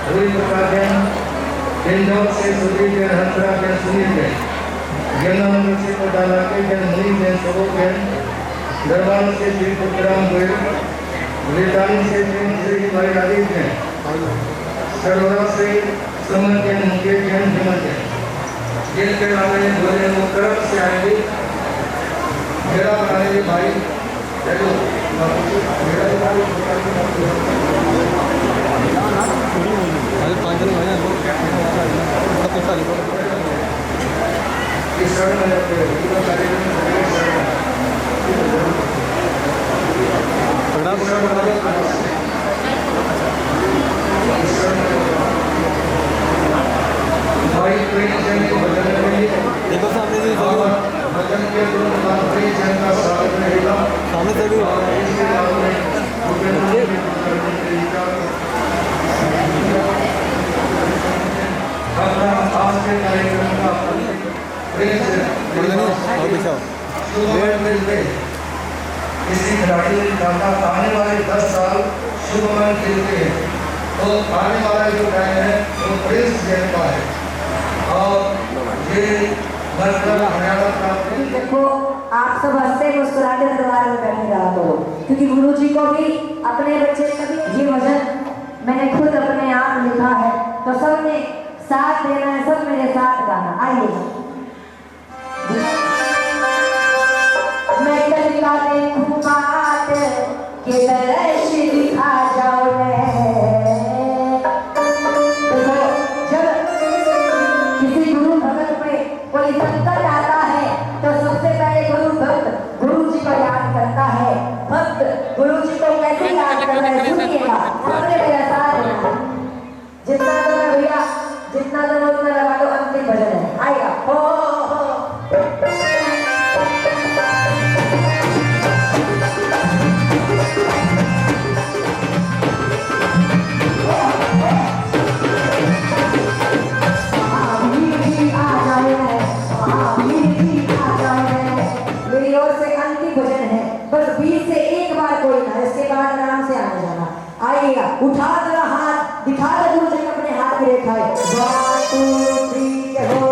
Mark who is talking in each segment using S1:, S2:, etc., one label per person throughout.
S1: रूही प्रकाश जैन, इंदौर से सुधीर जैन, हंसरा जैन, सुनील जैन, यमुनानगर से पटाला के जैन, मुनीम जैन, सबोक जैन, दरबार से श्री पुत्रराम गोयल, लेतानी से श्री भाई राजीव जैन, सरवरा से समन जैन, मुकेश जैन, विमल जैन। जिनके नामे बोले वो कर्म से आएंगे, मेरा बनाए भाई चलो मेरा भाई
S2: देखो सामने से
S1: भजन के का स्वागत रहेगा।
S2: सामने से भी
S1: अपना आज के कार्यक्रम का किसी खिलाड़ी ने कहा आने वाले 10 साल शुभमन खेलते हैं, तो आने वाला जो टाइम है वो प्रिंस जैन का है और ये हरियाणा का।
S3: देखो आप सब हंसते मुस्कुराते दरबार में बैठे रहा करो, क्योंकि गुरु जी को भी अपने बच्चे कभी ये भजन मैंने खुद अपने आप लिखा है, तो सबने साथ देना है, सब मेरे साथ गाना। आइए मैं कलिका देखूं बात के दर्श दिखा जाओ जब किसी गुरु भगत पे कोई संकट आता है तो सबसे पहले गुरु भक्त गुरु जी को याद करता है। भक्त गुरु जी को कैसे याद कर रहे हैं सुनिएगा, सबने मेरा साथ देना। जितना तो मैं भैया जितना तो उतना लगा दो, अंतिम भजन है आएगा। हो मेरी ओर से अंतिम भजन है, बस बीच से एक बार कोई ना, इसके बाद आराम से आने जाना। आइएगा, उठा दो हाथ, दिखा दो गुरु जी अपने हाथ की रेखाएं। 1 2 3 हो।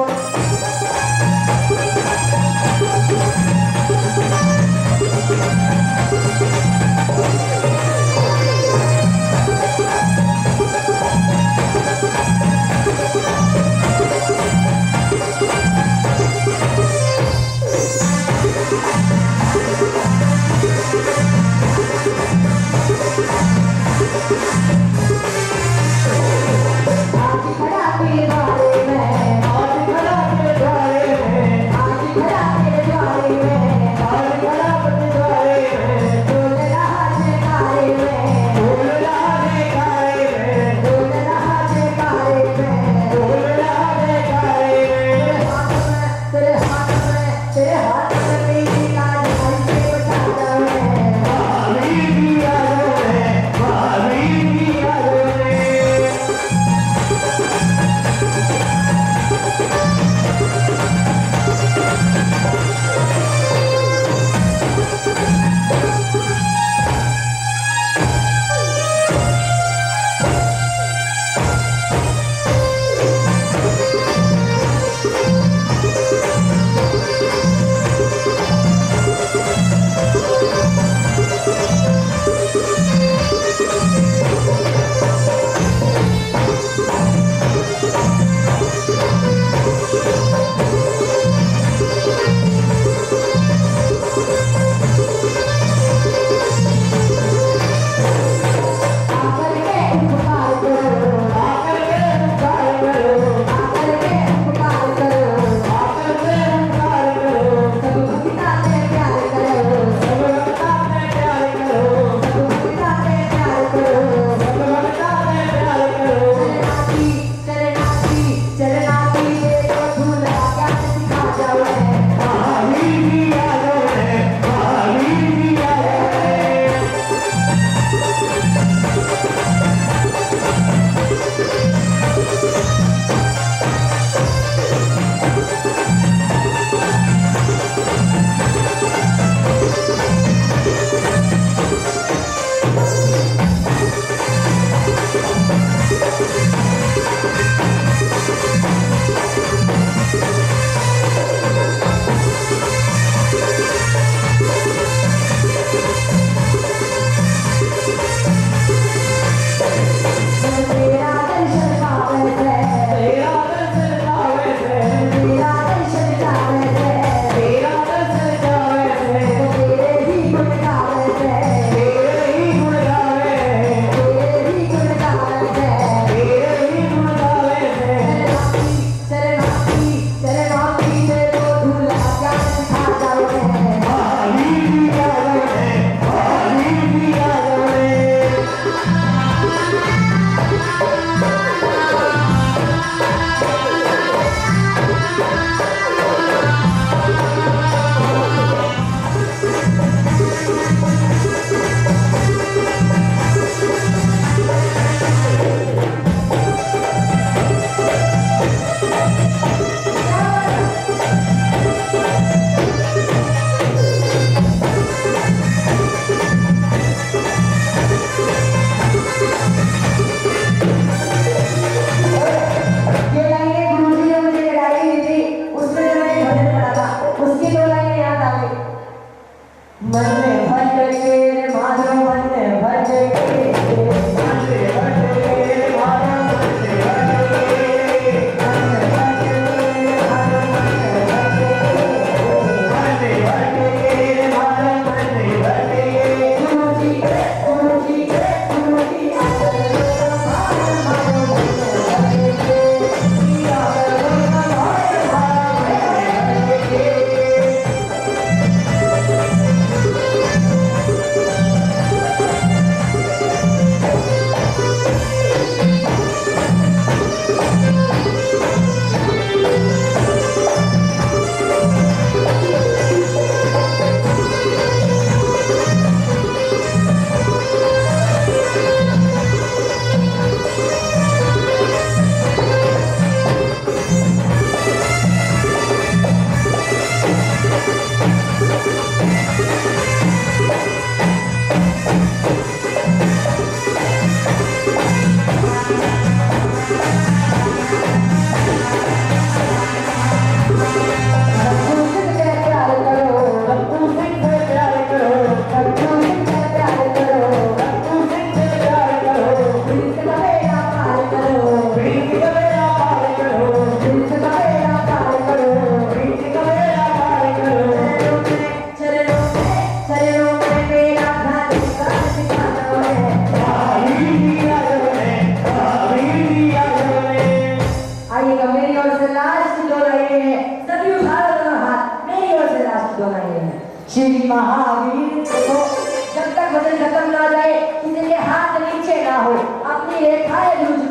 S3: आज खड़ा पीर बारे में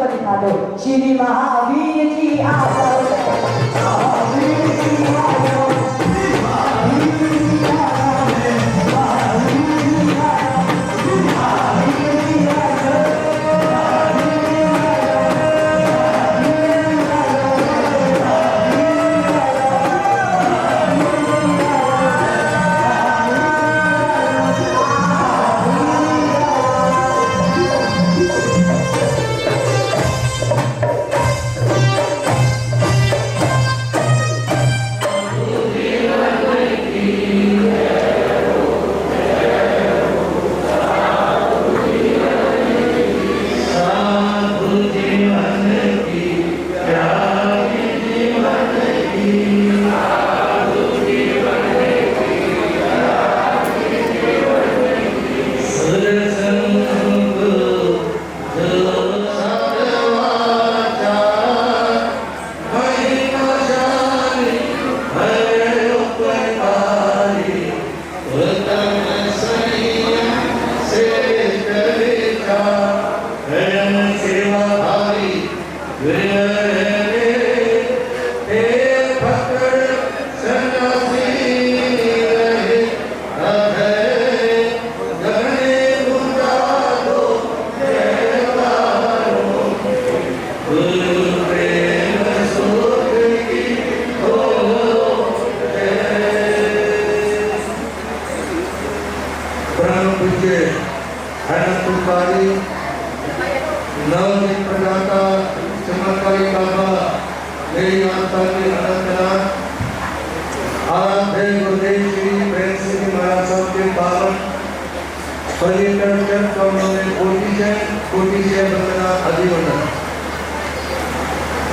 S3: को दिखा दो। श्री महावीर जी आ जाओ, महावीर जी आ जाओ, महावीर जी आ जाओ, महावीर जी आ जाओ, महावीर जी आ जाओ,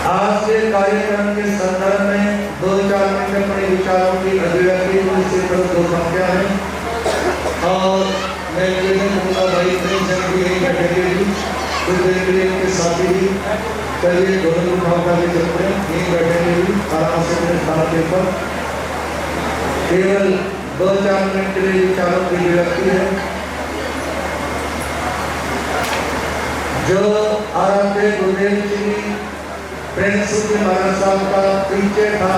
S3: आज से कार्यक्रम के संदर्भ में 2-4 मिनट अपने विचारों की अभिव्यक्ति से दो संख्या है और मैं ये कहूँगा भाई नहीं जल्दी यही बैठेगी कुछ देर के लिए उनके साथी भी चलिए दोनों उठाओ का भी चलते हैं यहीं बैठेंगे भी आराम से अपने स्थान के ऊपर केवल 2-4 मिनट के लिए विचारों की अभिव्यक्ति है। जो आराध्य गुरुदेव जी प्रिंस महाराज साहब का परिचय था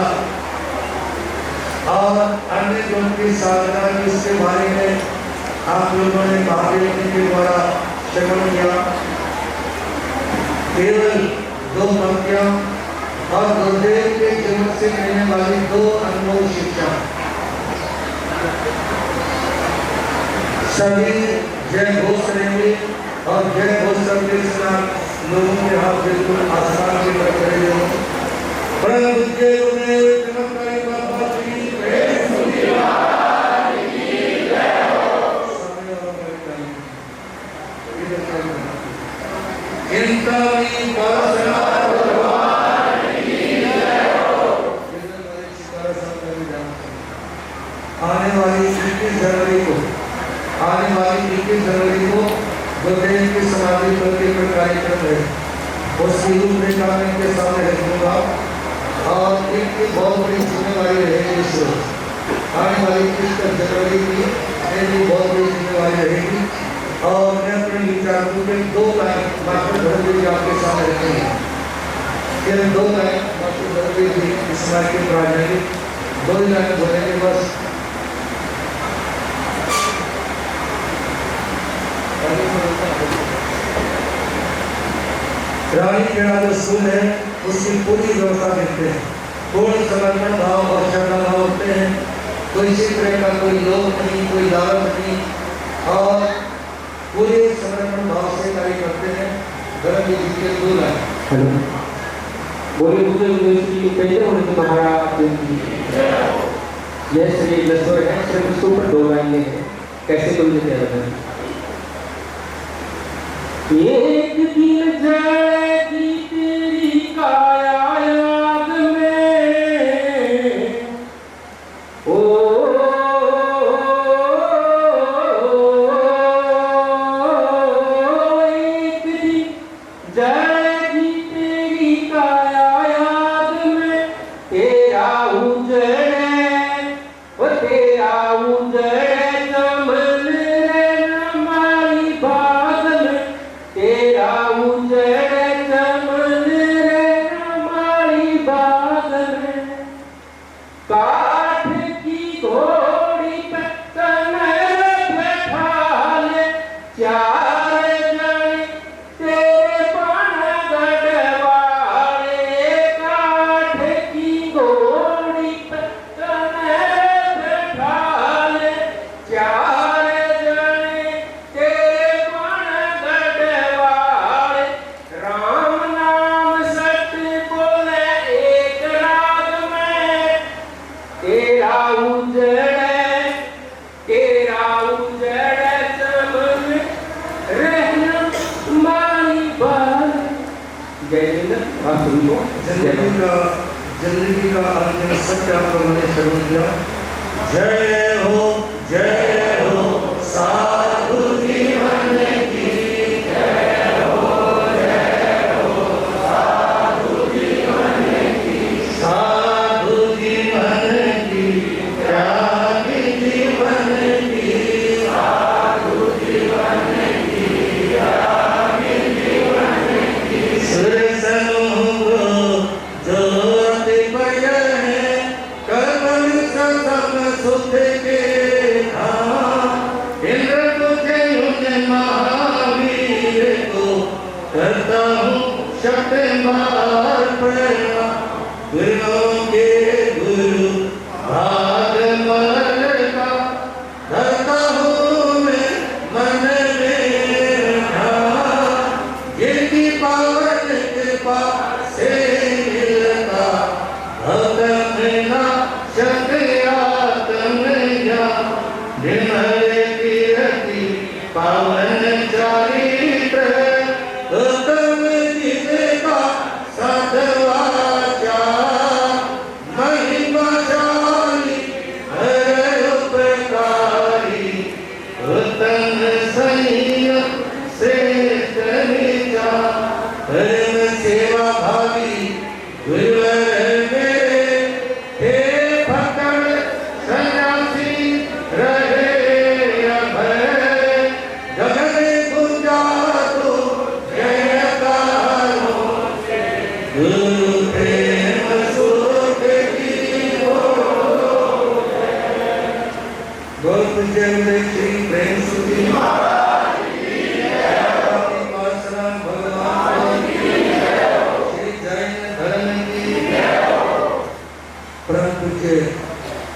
S3: और अन्य जो की साधना जिसके बारे में आप लोगों ने महादेव जी के द्वारा श्रवण किया, केवल 2 पंक्तियां और गुरुदेव के जीवन से मिलने वाली 2 अनमोल शिक्षा। सभी जय घोष करेंगे और जय घोष करके लोगों के हाथ बिल्कुल आसान से कर रहे हो। परम पूज्य गुरुदेव चमत्कारी बाबा जी आने वाली 21 जनवरी को गुरुदेव की समाधि पर एक कार्यक्रम है, उसकी रूपरेखा में इनके सामने रखूंगा और इनकी बहुत बड़ी जिम्मेवारी रहेगी। इस आने वाली 21 जनवरी की मेरी बहुत बड़ी जिम्मेवारी रहेगी और मैं अपने विचारों के 2 लाइन डॉक्टर भरदेव जी आपके सामने रखेंगे। केवल 2 लाइन डॉक्टर भरदेव जी इस समाज के राजनीतिक 2 लाइन बोलेंगे बस। रानी खेड़ा जो स्कूल है उसकी पूरी व्यवस्था देखते हैं, पूर्ण समर्पण भाव और श्रद्धा भाव होते हैं, कोई इसी तरह का कोई लोभ नहीं, कोई लालच नहीं और पूरे समर्पण भाव से कार्य करते हैं। धर्म जी के 2 लाइन।
S2: हेलो, बोले मुझे यूनिवर्सिटी कैसे होने के महाराज यह श्री लस्वर है, सिर्फ उसके ऊपर 2 लाइनें हैं, कैसे कोई नहीं कह रहा है। एक दिन जाएगी तेरी काया याद में, ओ एक दिन जाएगी तेरी काया याद में, तेरा उजड़े वो तेरा उजड़े चमन रे हमारी बात में, तेरा उजड़े आप सभी को
S1: जिंदगी का अंतिम सत्य आप लोगों ने श्रवण किया। जय हो साधु जीवन की, जय हो साधु जीवन की, साधु जीवन की, त्यागी जीवन की, साधु जीवन की, त्यागी जीवन की, सुर समूह ज्योति बजहे कमल सतम सुख के धाम। इंद्र तुझे उन महावीर को करता हूँ शतबार प्रणाम। गुरुओं के गुरु भागवत का धरता हूँ मैं मन में ध्यान। जिनकी पावन कृपा से मिलता भक्तना शक्यात्म ज्ञान। निर्मल कीर्ति पावन चरित्र उत्तम जिसका सद्वाचा। महिमाशाली हर उपकारी उत्तम संयम श्रेष्ठ विचार। धर्म सेवा भावी गुरुवर मेरे हे भक्तन सन्यासी रहे अभय। जगन गुंजा तो जयकारो गुरु प्रेम सुख की हो। गौर पूज्य श्री प्रेम सुख जी महाराज की जय। परशुराम भगवान की जय। श्री जैन धर्म की जय। परम पूज्य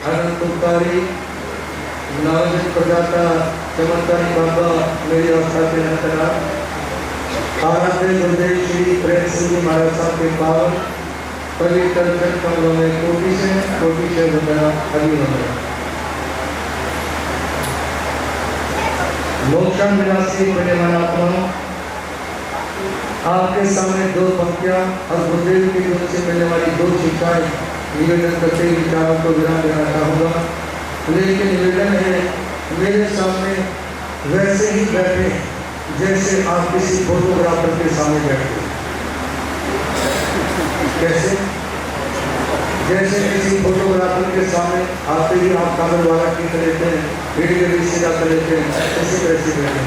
S1: अनंत उपकारी नवजीत प्रदाता चमत्कारी बाबा मेरी अवस्था के अंतरा आराध्य गुरुदेव श्री प्रेम सिंह जी महाराज साहब के पावन पवित्र चरण कमलों में कोटि से बंदना अभिवंदना। मोक्षम विलासी पुण्यवान आत्माओं, आपके सामने दो पंक्तियां और गुरुदेव की ओर से मिलने वाली दो शिक्षाएं निवेदन करते विचारों को विराम देना चाहूँगा। लेकिन निवेदन है मेरे सामने वैसे ही बैठे जैसे आप किसी फोटोग्राफर के सामने बैठे। कैसे? जैसे किसी फोटोग्राफर के सामने आते ही आप कागज वाला खींच लेते हैं, वीडियो सीधा कर लेते हैं, इसी तरह से बैठे।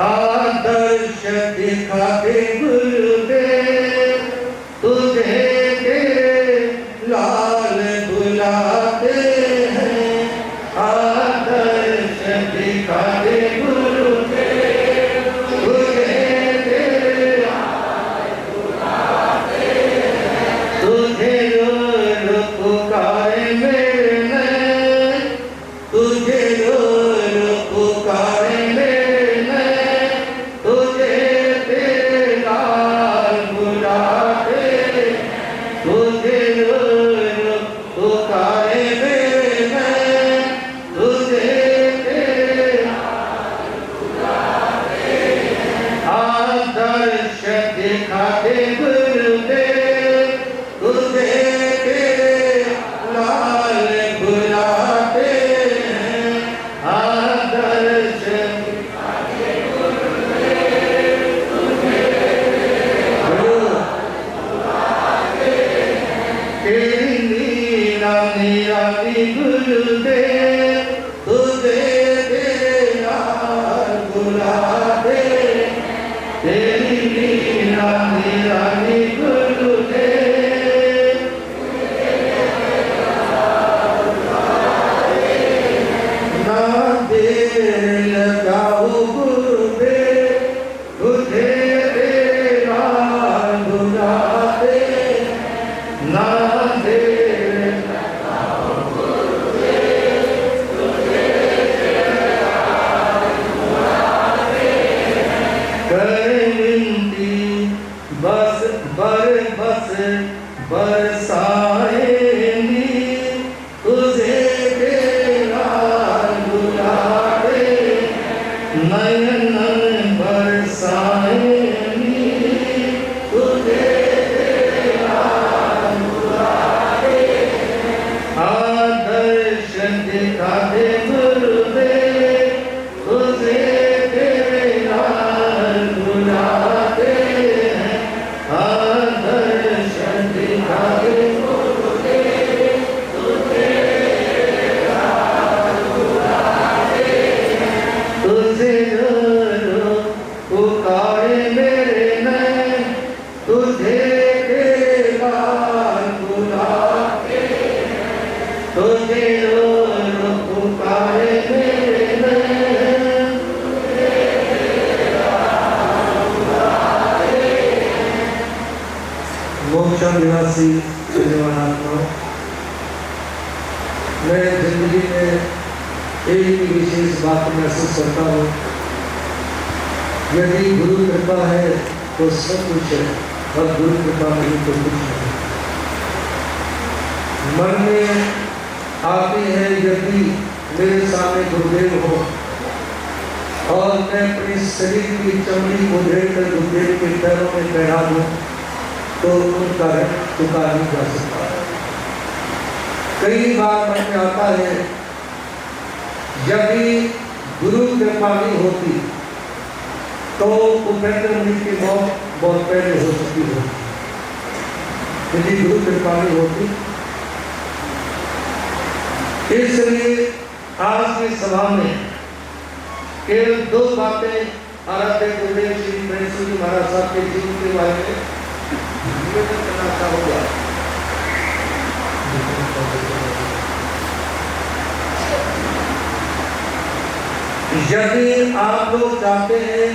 S1: आदर्श दिखाते गुरुदेव तुझे लाल बुलाते हैं। आदर्श दिखाते गुरुदेव तुझे लाल बुलाते हैं। तुझे रो पुकारे मेरे नैन, तुझे रो पुकारे मेरे नैन, तुझे तेरे लाल बुलाते हैं। तुझे पुकारे मेरे नैन, तुझे तेरे लाल बुलाते हैं। आदर्श दिखाते गुरुदेव तुझे तेरे लाल बुलाते हैं। आदर्श दिखाते गुरुदेव तुझे तेरे लाल बुलाते हैं। तेरी लीला निराली गुरुदेव तुझे तेरे लाल बुलाते हैं। तेरी लीला निराली गुरुदेव ना देर लगाओ गुरुदेव तुझे तेरे लाल बुलाते हैं। ना देर लगाओ गुरुदेव तुझे तेरे लाल बुलाते हैं। कर विनती बस बरसाएंगी तुझे तेरे लाल बुलाते हैं। नयन बरसाएंगी तुझे तुझे तेरा बुलाते तुझे रोज पुकारे मेरे नैन मोक्षा निवासी शिवानात्मा मैं जिंदगी में एक ही विशेष बात महसूस करता हूँ यदि गुरु कृपा है तो सब कुछ है और गुरु कृपा नहीं तो कुछ नहीं। मन में आती है यदि मेरे सामने गुरुदेव हो और मैं अपने शरीर की चमड़ी को उधेड़ गुरुदेव के पैरों में बैठा दूं तो उनका ऋण चुका नहीं जा सकता। कई बार मन में आता है यदि गुरु कृपा नहीं होती तो उपेंद्र मुनि की मौत बहुत पहले हो चुकी होती। यदि गुरु कृपा नहीं होती इसलिए आज की सभा में केवल दो बातें आराध्य गुरुदेव श्री प्रेमचंद जी महाराज साहब के जीवन के बारे में निवेदन करना चाहूंगा। यदि आप लोग चाहते हैं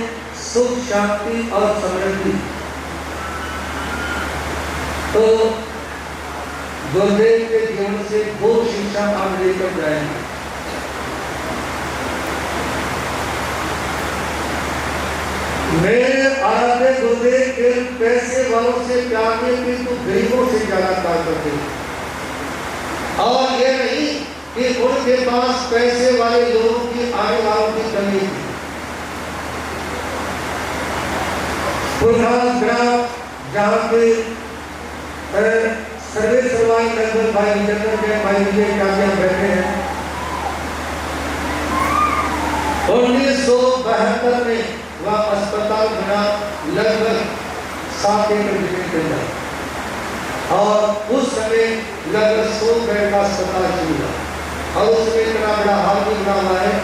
S1: सुख शांति और समृद्धि तो गुरुदेव के जीवन से दो शिक्षा आप लेकर जाएंगे। मेरे आराध्य गुरुदेव के पैसे वालों से प्यार में किंतु गरीबों से ज्यादा प्यार करते हैं और ये नहीं कि उनके पास पैसे वाले लोगों की आने वालों की कमी थी। जहाँ पे सर्वे सर्वाई लगभग भाई विजेंद्र के भाई विजय काव्या बैठे हैं 1972 में वह अस्पताल बना लगभग 7 एकड़ जमीन के अंदर और उस समय लगभग 100 बेड का अस्पताल चला और उसमें इतना बड़ा हाल भी बना हुआ है।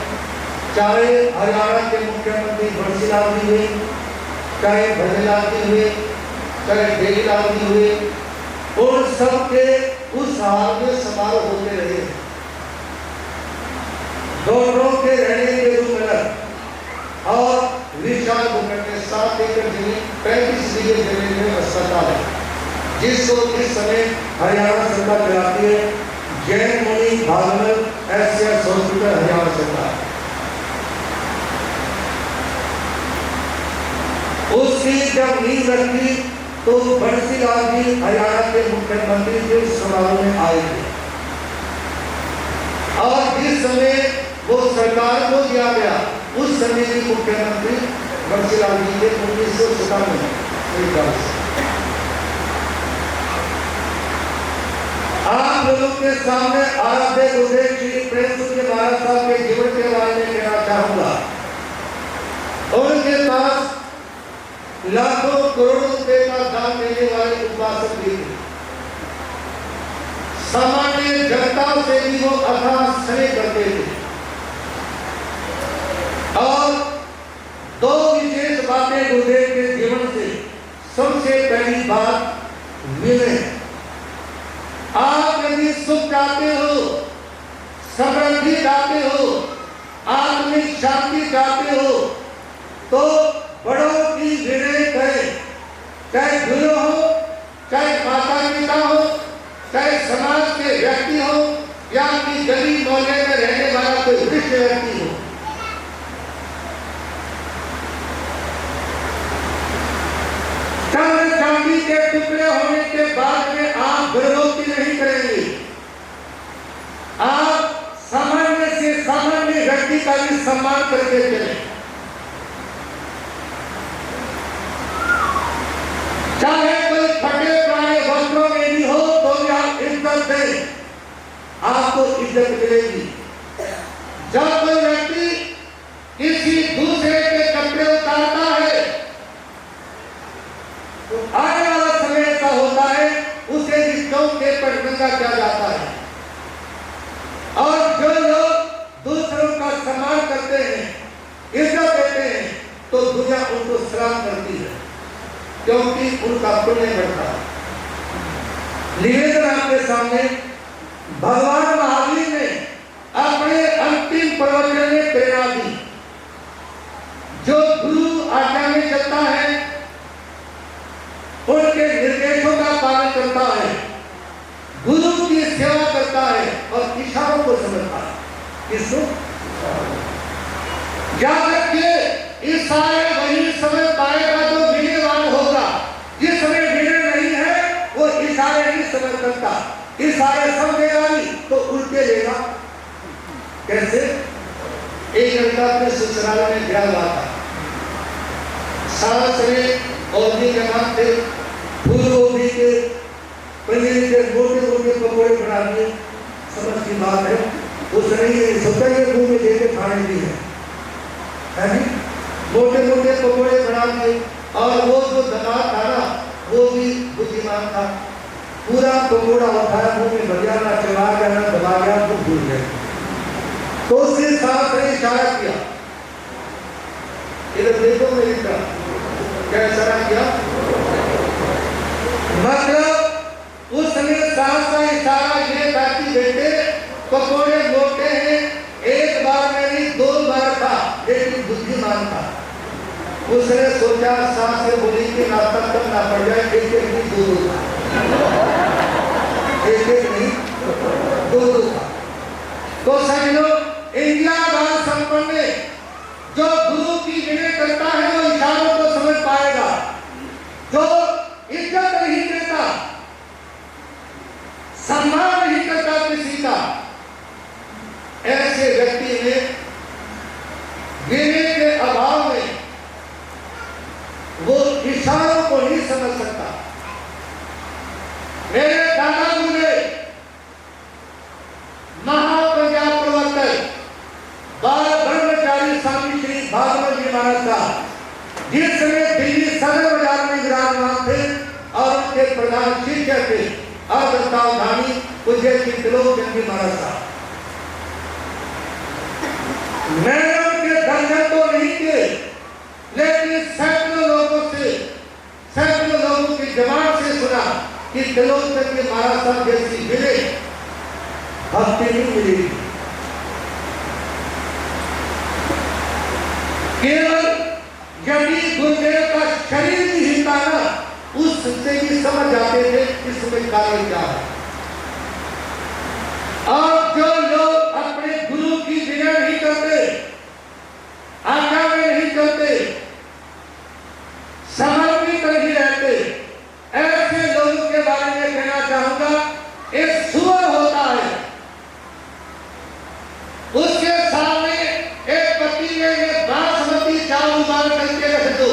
S1: चाहे हरियाणा के मुख्यमंत्री बंसीलाल जी हुए चाहे भजनलाल जी हुए चाहे देवीलाल जी हुए उन सब के उस हाल में समारोह होते रहे। दोनों के रहने के रूप में और विशाल भूखंड में 7 एकड़ जमीन 35 बीघे जमीन में अस्पताल है जिसको इस समय हरियाणा सरकार चलाती है। जैन मुनि भागवत एसएस हॉस्पिटल हरियाणा सरकार उसकी जब नींव रखी तो बंसीलाल जी हरियाणा के मुख्यमंत्री के समारोह में आए थे और जिस समय वो सरकार को दिया गया उस समय के मुख्यमंत्री बंसीलाल जी के 1997 आप लोगों के सामने आराध्य गुरुदेव श्री प्रेमचंद जी महाराज साहब के जीवन के बारे में कहना चाहूंगा। उनके पास लाखों करोड़ों रुपए का दान देने वाले उपासक भी थे। सामान्य जनता से भी वो अथाह स्नेह करते थे और दो विशेष बातें गुरुदेव के जीवन से सबसे पहली बात मिले। आप यदि सुख चाहते हो समृद्धि चाहते हो आत्मिक शांति चाहते हो तो बड़ों की विनय करें। चाहे गुरु हो चाहे माता पिता हो चाहे समाज के व्यक्ति हो या अपनी गली मोहल्ले में रहने वाला कोई वरिष्ठ व्यक्ति हो। चांदी के टुकड़े होने के बाद में आप बढ़ोतरी नहीं करेंगे। आप सामान्य से सामान्य व्यक्ति का भी सम्मान करके चलें। चाहे कोई फटे पुराने वस्त्रों में भी हो तो भी आप इज्जत दें, आपको इज्जत मिलेगी। जब कोई व्यक्ति किसी दूसरे के कपड़े उतारता है तो आने वाला समय ऐसा होता है उसे भी चौके पर नंगा किया जाता है और जो लोग दूसरों का सम्मान करते हैं इज्जत देते हैं तो दुनिया उनको सलाम करती है। क्योंकि उनका पुण्य बढ़ता है। निवेदन आपके सामने, भगवान महावीर ने अपने अंतिम प्रवचन में प्रेरणा दी, जो गुरु आज्ञा में चलता है, उनके निर्देशों का पालन करता है, गुरु की सेवा करता है और इशारों को समझता है, किसको? याद रखिए, इशारे वही समझ पाएगा जो विनयवान होगा। जिस समय विनय नहीं है वो इशारे नहीं समझ सकता। इशारे समझेगा नहीं तो उल्टे लेगा। कैसे? एक लड़का अपने ससुराल में गया हुआ था, सारा समय और भी जमा थे, फूल गोभी के पनीर के मोटे मोटे पकौड़े बना दिए। समझ की बात है, उसने ये सोचा ये मुंह में देके खाने दी है मोटे मोटे पकौड़े बना दिए। और वो जो दमाद था ना, वो भी बुद्धिमान था, पूरा पकौड़ा उठाया, मुंह में भर ना चला गया ना दबा गया, तो भूल गया। तो उसके साथ ने इशारा किया, इधर देखो मेरी तरफ, क्या इशारा किया? मतलब उसने साथ का इशारा ये था कि बेटे पकौड़े मोटे हैं, एक बार में नहीं 2 बार था, लेकिन बुद्धिमान था। उसने सोचा, सास से बोली कि नाश्ता कम ना पड़ जाए, एक एक नहीं 2 था, एक एक नहीं 2 था। तो समझो, इंडिया बाल संपन्न ने जो गुरु की विनय करता है वो इशारों को समझ पाएगा। जो इज्जत नहीं देता, सम्मान नहीं करता किसी का, ऐसे व्यक्ति में विनय के अभाव में वो इशारों को नहीं समझ सकता। मेरे दादाजी ने महाप्रज्ञा प्रवर्तक बाल ब्रह्मचारी स्वामी श्री भागवत जी महाराज का, जिस समय दिल्ली सदर बाजार में विराजमान थे और उनके प्रधान शिक्षक थे अवतावधानी पूज्य श्री त्रिलोक चंद्र महाराज साहब। मैंने उनके दर्शन तो नहीं किए, लेकिन सैकड़ों लोगों की जबान से सुना कि त्रिलोक चंद्र महाराज साहब जैसी मिले भक्ति नहीं मिलेगी। केवल यदि गुरुदेव का शरीर भी हिलता ना, उससे भी समझ जाते थे इसमें कारण क्या है। और जो लोग अपने गुरु की विनय नहीं करते, आज्ञा में नहीं चलते, समर्पित नहीं रहते, ऐसे लोगों के बारे में कहना चाहूंगा, एक सुअर होता है, उसके सामने एक पत्ती में एक बासमती चावल उबाल करके रख दो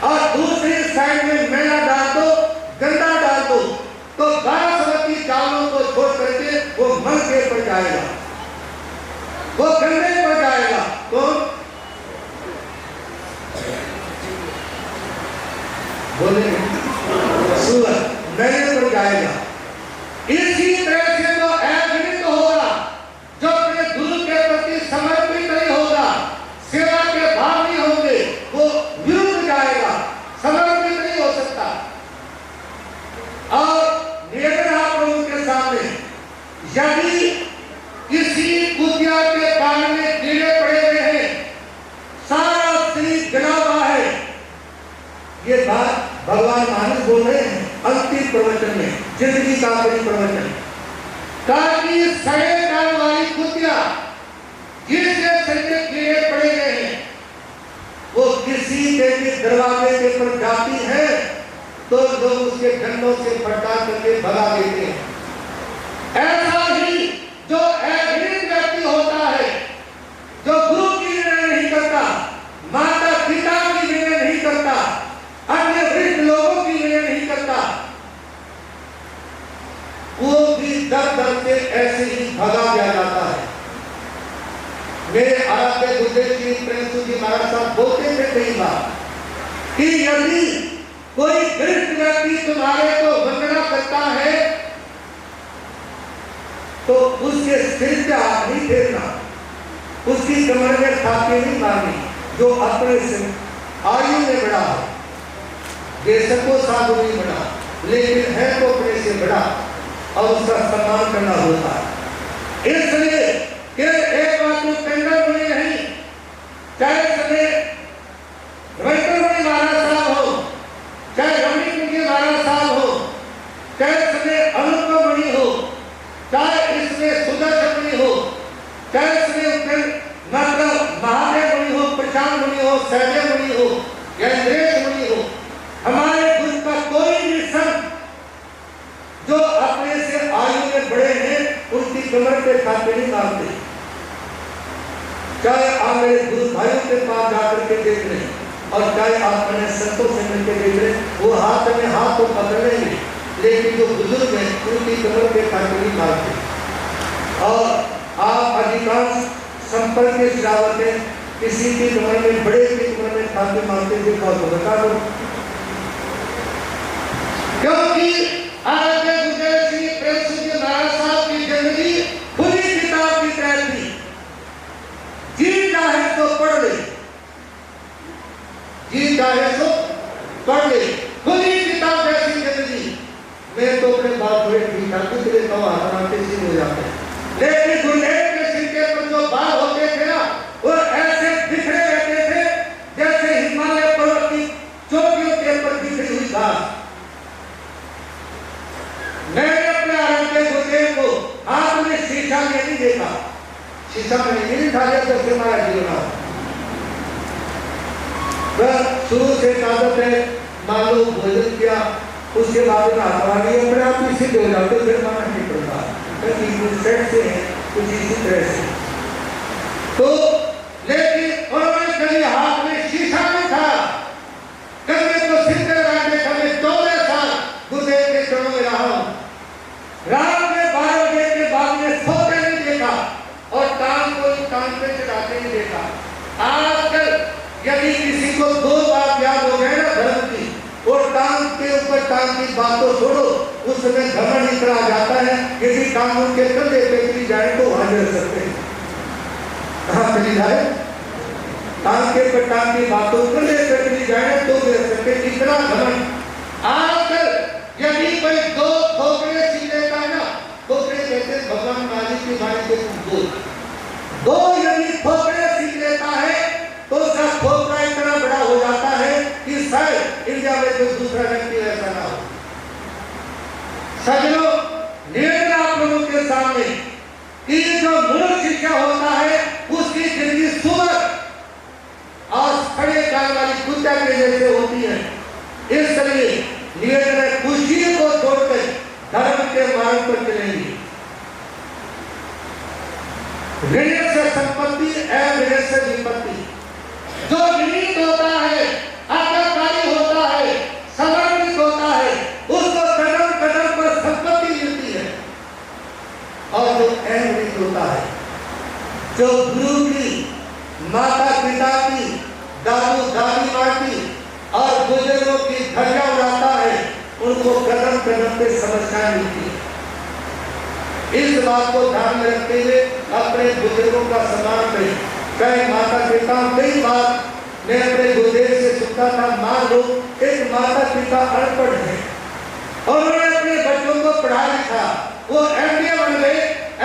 S1: और दूसरी साइड में मैदा डाल दो, गंदा डाल दो, तो बासमती चावलों को छोड़ करके वो मर के पड़ जाएगा, वो गंदे पड़ जाएगा। तो बोले सुअर मैंने पड़ जाएगा। इसी तरह से जो अविनित होगा, जो अपने गुरु के प्रति समर्पित नहीं होगा, सेवा के भाव नहीं होंगे, वो विरुद्ध जाएगा, समर्पित नहीं हो सकता। और निवेदन आप लोगों के सामने, यदि किसी कुतिया के कान में कीड़े पड़े हुए हैं, सारा शरीर जला हुआ है, ये बात भगवान महावीर बोल रहे हैं अंतिम प्रवचन में, जिंदगी का आखिरी प्रवचन, ताकि सड़े कान वाली कुतिया जिसके शरीर में कीड़े पड़े गए हैं, वो किसी के भी दरवाजे के पर जाती है तो लोग उसके डंडों से फटकार करके भगा देते हैं। ऐसा ही जो अविनित व्यक्ति होता है, जो गुरु की विनय नहीं करता, माता पिता की विनय नहीं करता, अन्य वृद्ध लोगों की विनय नहीं करता, वो भी दर दर से ऐसे ही भगा दिया जाता है। मेरे आराध्य गुरुदेव श्री प्रेमचंद जी महाराज साहब बोलते थे कई बार कि यदि कोई गृहस्थ व्यक्ति तुम्हारे को वंदना करता है तो उसके सिर पे हाथ नहीं फेरना, उसकी कमर में थापी नहीं मारनी, जो अपने से आयु में बड़ा हो। बेशक वो साधु नहीं बना, लेकिन है तो अपने से बड़ा और उसका सम्मान करना होता है। इसलिए कि एक बात तो पेंडल मुनि नहीं, चाहे सभी रविंद्र मुनि महाराज साहब हो, चाहे रमणी मुनि महाराज साहब हो, चाहे सभी अनुपम मुनि हो, चाहे इसमें सुदर्शन मुनि हो, चाहे इसमें मतलब महादेव मुनि हो, प्रशांत मुनि हो, सहदेव मुनि हो या इंद्रेश मुनि हो, हमारे गुरु का कोई भी संत जो अपने से आयु में बड़े हैं उनकी कमर पे खाते नहीं मारते। चाहे आप मेरे गुरु भाइयों के पास जाकर के देख रहे और चाहे आप अपने संतों से मिलकर देख रहे, वो हाथ में हाथ तो पकड़ लेंगे, लेकिन जो बुजुर्ग हैं उनकी कमर पे खाते नहीं मारते। और आप अधिकांश संपर्क के शिरावत है, किसी की कमर में बड़े की कमर में खाते मारते देखा तो बता दो, क्योंकि आराध्य गुरुदेव श्री प्रेम सूर्य महाराज साहब की जिंदगी खुली किताब की तरह थी। जी चाहे तो पढ़ ले, जी चाहे तो पढ़ ले, खुली किताब जैसी जिंदगी। मैं तो अपने बात थोड़े ठीक ठाक कुछ लेता हूँ, आते सीधे हो जाते हैं, लेकिन गुरुदेव के सिर के पर जो बाल होते थे ना, वो ऐसे बिखरे रहते थे जैसे हिमालय पर्वत की चोटियों के ऊपर बिखरी हुई घास। मैंने अपने आराध्य गुरुदेव को हाथ में शीशा में नहीं देखा, शीशा में नहीं था जब से हमारा जीवन शुरू से आदत है, मान लो भोजन किया उसके बाद अपने आप ही सिद्ध हो जाते, फिर माना नहीं पड़ता, कुछ सेट से है कुछ इसी तरह से। तो लेकिन उन्होंने कभी हाथ में शीशा नहीं था, कभी तो सिद्ध रहने कभी 14 साल गुरुदेव के चरणों में रहा हूं। रात में 12 बजे के बाद में सोते नहीं देखा और टांग को टांग पे चढ़ाते नहीं देखा। आजकल यदि किसी को 2 बात याद हो गए ना धर्म की और टांग के ऊपर टांग की बात तो छोड़ो, उसमें घमंड इतना जाता है, किसी टांग उनके कंधे पे चली जाए तो वहां रह सकते हैं। कहाँ चली जाए? टांग के ऊपर टांग की बातों कंधे पे चली जाए तो रह सकते, इतना घमंड। आजकल यदि कोई 2 ठोकरे सीख लेता है ना, ठोकरे कहते भगवान मालिक की वाणी से बोल, 2 यदि ठोकरे सीख लेता है तो उसका ठोकरा इतना बड़ा हो जाता है कि शायद इंडिया में कोई दूसरा व्यक्ति ऐसा ना हो। सजनों, निवेदन आप लोगों के सामने कि जो मूल शिक्षा होता है उसकी जिंदगी सुबह और खड़े कान वाली कुत्ता के जैसे होती है। इसलिए निवेदन है, खुशी को छोड़कर धर्म के मार्ग पर चलेंगे। ऋण से संपत्ति ऋण से विपत्ति। जो विनीत होता है, आज्ञाकारी होता है, समर्पित होता है, उसको कदम कदम पर संपत्ति मिलती है। और जो अविनीत होता है, जो गुरु की, माता पिता की, दादू दादी माँ की और बुजुर्गों की धज्जियां उड़ाता है, उनको कदम कदम पे समझना मिलती है। इस बात को ध्यान में रखते हुए अपने बुजुर्गों का सम्मान करें। कई माता पिता, कई बार मैं अपने गुरुदेव से सुनता था, मान लो एक माता पिता अनपढ़ है और उन्होंने अपने बच्चों को पढ़ा लिखा, वो MBA बन गए,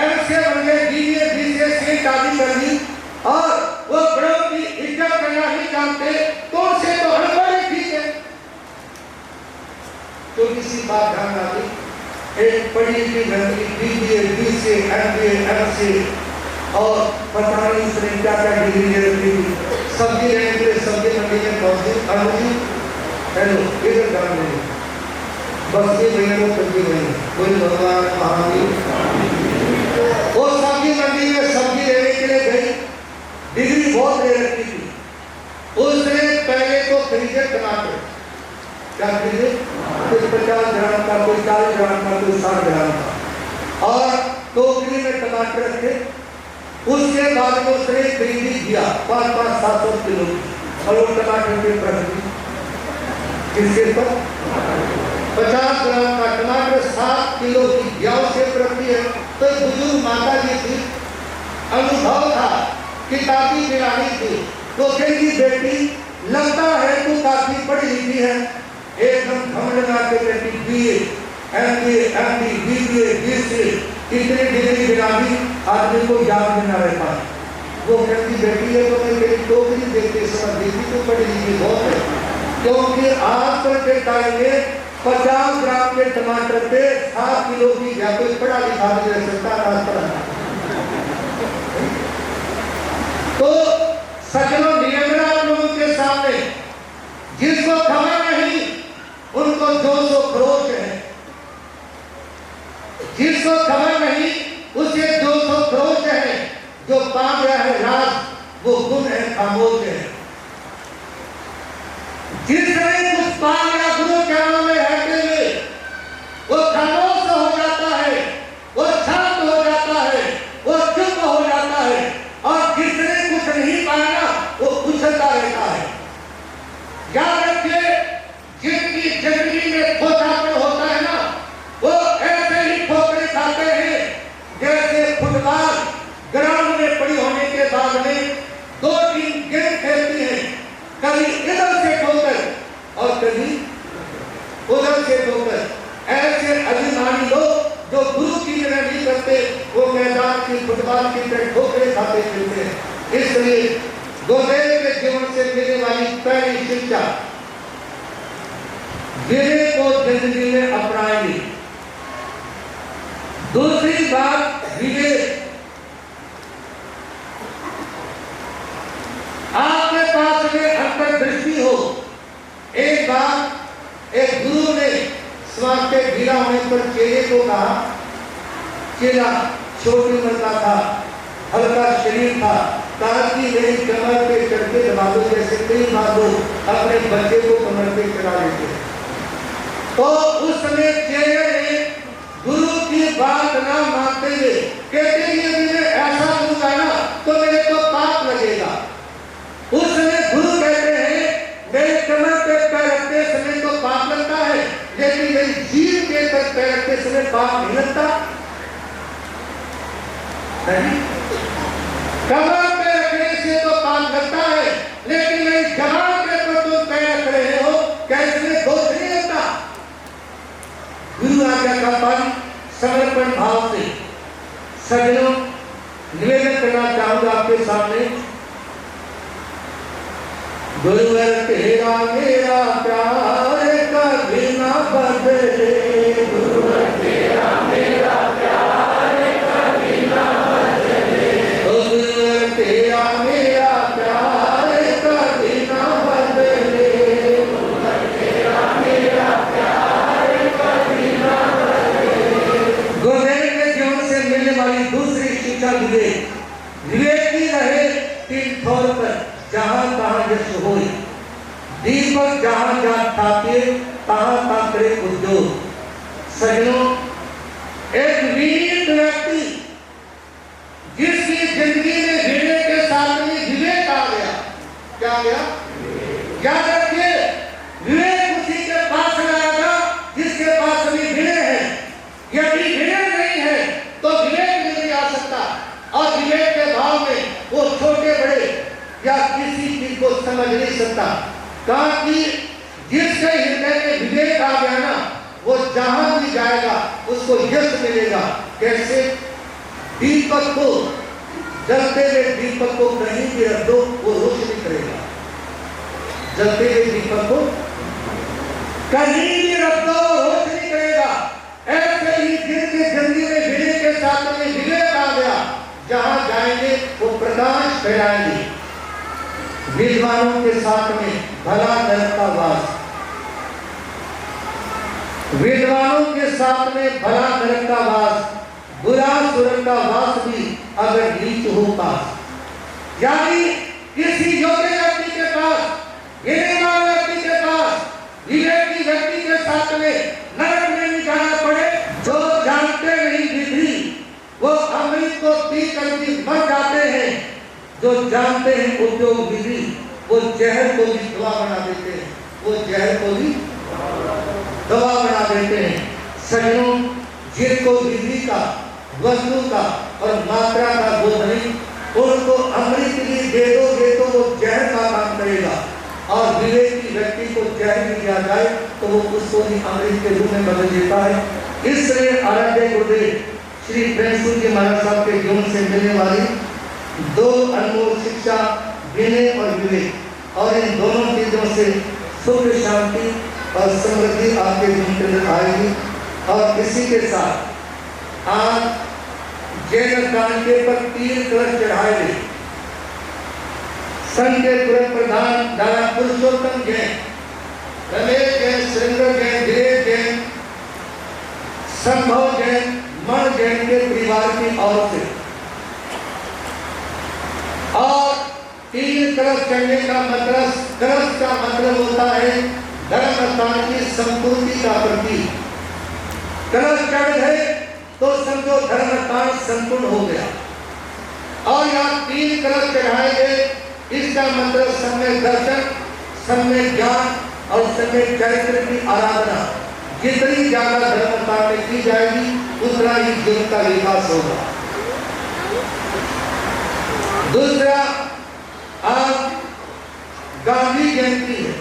S1: MCA बन गए, BBA, BCA, CA आदि कर ली और वो बड़ों की इज्जत करना ही जानते, तो उनसे तो अनपढ़ ही ठीक है। तो किसी बात ध्यान ना दी, एक पढ़ी लिखी लड़की BBA, BCA, MBA, MCA और पता नहीं उसने क्या क्या डिग्री ले रखी थी, सब्जी लेने के लिए सब्जी मंडी में पहुंची, अनुजी हेलो इधर गाँव में बस ये भैया को सब्जी नहीं, कोई भगवान महावीर, वो सब्जी मंडी में सब्जी लेने के लिए गई, डिग्री बहुत ले रखी थी। उसने पहले तो खरीदे टमाटर, क्या खरीदे? कुछ 50 ग्राम का, कोई 40 ग्राम का, कोई 60 ग्राम का, और टोकरी में टमाटर रखे। उसके बाद में उसने खरीदी दिया 500-700 किलो और वो टमाटर के प्रति किसके पर 50 ग्राम का टमाटर 7 किलो की ग्याव से प्रति है। तो बुजुर्ग माता जी थी, अनुभव था, किताबी गिरानी थी, तो कहेगी बेटी लगता है तू काफी पढ़ी लिखी है, एकदम घमंड करके कहती BA MBA MD BBA BCA इतनी डिग्री गिरा दी, आदमी को याद भी ना रहता। वो कहती बेटी है तो मैं मेरी टोकरी देखते समय देखी तो पढ़ी लिखी बहुत है, क्योंकि आजकल के टाइम में 50 ग्राम के टमाटर पे 7 किलो की या कोई पढ़ा लिखा नहीं रह सकता राज पढ़ा। तो सज्जनों नियमराज लोगों के सामने जिसको खबर नहीं उनको 200 खरोच है, जिसको खबर नहीं उसे 200 खरोच है, जो पा गया है राज वो गुण है खामोश है। जिसने कुछ पा गया गुरु चरणों में रहते हुए वो खामोश हो जाता है, वो शांत हो जाता है, वो चुप हो जाता है, और जिसने कुछ नहीं पाया वो उछलता रहता है। याद रखिए जिनकी जिंदगी में खोटापन होता है ना वो ऐसे ही ठोकरे खाते हैं जैसे फुटबॉल ग्राउंड में पड़ी होने के बाद में 2 टीम गेम खेलती है, कभी इधर से ठोकर और कभी उधर से ठोकर। ऐसे अभिमानी लोग जो गुरु की तरह नहीं करते वो मैदान की फुटबॉल की तरह ठोकरे खाते फिरते हैं। इसलिए गुरुदेव के जीवन से मिलने वाली पहली शिक्षा विवेक को जिंदगी में अपनाएंगे। दूसरी बात विवेक, आपके पास में अंतर्दृष्टि हो। एक बार एक गुरु ने स्वास्थ्य के ढीला होने पर चेले को कहा, चेला छोटी उम्र का था, हल्का शरीर था, ताकि मेरी कमर पे चढ़ के दबा दो, जैसे कई बार लोग अपने बच्चे को कमर पे चढ़ा लेते हैं। तो उस समय चेले ने गुरु की बात ना मानते हुए कहते ये मुझे ऐसा गुरु है ना तो मेरे को पाप लगेगा। उस समय गुरु कहते हैं मेरे कमर पे पैर रखते समय तो पाप लगता है, लेकिन मेरी जीभ के पर पैर रखते समय पाप नहीं लगता। कमर पे रखने से तो पाप लगता है, लेकिन मेरी जबान के पर तुम पैर रख रहे हो कैसे दोष नहीं लगता। गुरु आज्ञा का पालन समर्पण भाव से सज्जनों निवेदन करना चाहूंगा आपके सामने। गुरुवर तेरा मेरा प्यार कभी ना बदले, गुरुवर तेरा मेरा प्यार कभी ना बदले, गुरुवर तेरा मेरा प्यार कभी ना बदले, गुरुवर तेरा मेरा प्यार कभी ना बदले। गुरुदेव के जीवन से मिलने वाली दूसरी शिक्षा विवेक, विवेक की रहे 3 ठोर पर जहां तहां यश होई, दीपक जहां जहां ताके तहां ताकरे उद्योग। सज्जनों एक विनीत व्यक्ति जिसकी जिंदगी में विवेक के साथ में विवेक आ गया, क्या आ गया? याद रखिए विवेक उसी के पास आएगा जिसके पास भी विनय है। यदि विनय नहीं है तो विवेक नहीं आ सकता, और विवेक के भाव में वो छोटे बड़े या किसी चीज को समझ नहीं सकता। कहा कि जिसके हृदय में विवेक आ गया ना वो जहां भी जाएगा उसको यश मिलेगा। कैसे? दीपक को, जलते हुए दीपक को कहीं भी रख दो वो रोशनी करेगा। जलते हुए दीपक को कहीं भी रख दो रोशनी करेगा। ऐसे ही जिनके जिंदगी में विवेक के साथ में विवेक आ गया, जहां जाएंगे वो प्रकाश फैलाएंगे। विद्वानों के साथ में भला नरक का वास, विद्वानों के साथ में भला नरक का वास, बुरा सुरंग का वास भी अगर नीच हो पास। यानी किसी योग्य व्यक्ति के पास, विनयवान व्यक्ति के पास, विवेकी व्यक्ति के साथ में नरक में नहीं जाना पड़े। जो जानते नहीं विधि वो अमृत को पी कर भी मर जाते हैं, जो जानते हैं उपयोग विधि वो जहर को भी दवा बना देते हैं, वो जहर को भी दवा बना देते हैं। सज्जनों जिनको विधि का, वस्तु का और मात्रा का बोध नहीं, उनको अमृत भी दे दोगे तो वो जहर का काम करेगा, और विवेकी व्यक्ति को जहर भी दिया जाए तो वो उसको भी अमृत के रूप में बदल देता है। इसलिए आराध्य गुरुदेव श्री प्रेमचंद जी महाराज साहब के जीवन से मिलने वाली दो अनमोल शिक्षा, विनय और विवेक, और इन दोनों चीजों से सुख, शांति और समृद्धि आपके जीवन के अंदर आएगी। और इसी के साथ आज जैन दान के पर 3 कलश चढ़ाए गए। संघ के तुरंत प्रधान दादा पुरुषोत्तम जैन, रमेश जैन, सुरेंद्र जैन, दिनेश जैन, संभव जैन, मण जैन के परिवार की ओर से, और 3 कलश चढ़ने का मतलब, कलश का मतलब होता है धर्म स्थान की संपूर्ति का प्रतीक। कलश चढ़ गए तो समझो धर्म स्थान संपूर्ण हो गया। और यहाँ 3 कलश चढ़ाए गए, इसका मतलब सब में दर्शन, सब में ज्ञान और सब में चरित्र की आराधना जितनी ज्यादा धर्मता में की जाएगी उतना ही जीवन का विकास होगा। दूसरा, आज गांधी जयंती है।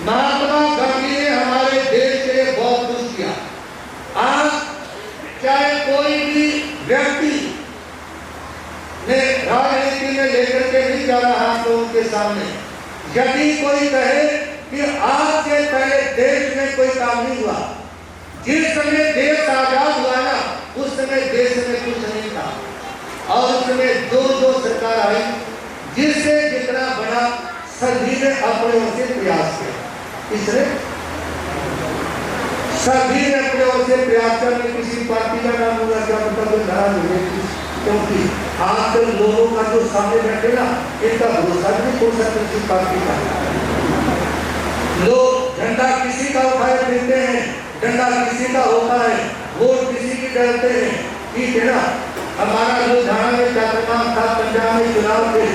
S1: महात्मा गांधी ने हमारे देश के लिए बहुत कुछ किया। आज चाहे कोई भी व्यक्ति ने राजनीति में लेकर के नहीं जा रहा तो उनके सामने, यदि कोई कहे कि आज से पहले देश में कोई काम नहीं हुआ, जिस समय देश आजाद हुआ ना उस समय देश में कुछ नहीं था, और उस समय दो सरकार आई, जिससे जितना बना सभी ने अपने ओर से प्रयास किया। इसलिए सभी ने अपने ओर से प्रयास करने, किसी पार्टी का नाम होगा क्या पता तो नाराज हो गए, क्योंकि आजकल लोगों का जो सामने बैठे ना इनका भरोसा नहीं हो सकता किसी पार्टी का। लोग झंडा किसी का उठाए फिरते हैं, डंडा किसी का होता है, वोट किसी की डरते हैं, ठीक है ना। हमारा लुधियाना में कार्यक्रम था, पंजाब में चुनाव थे,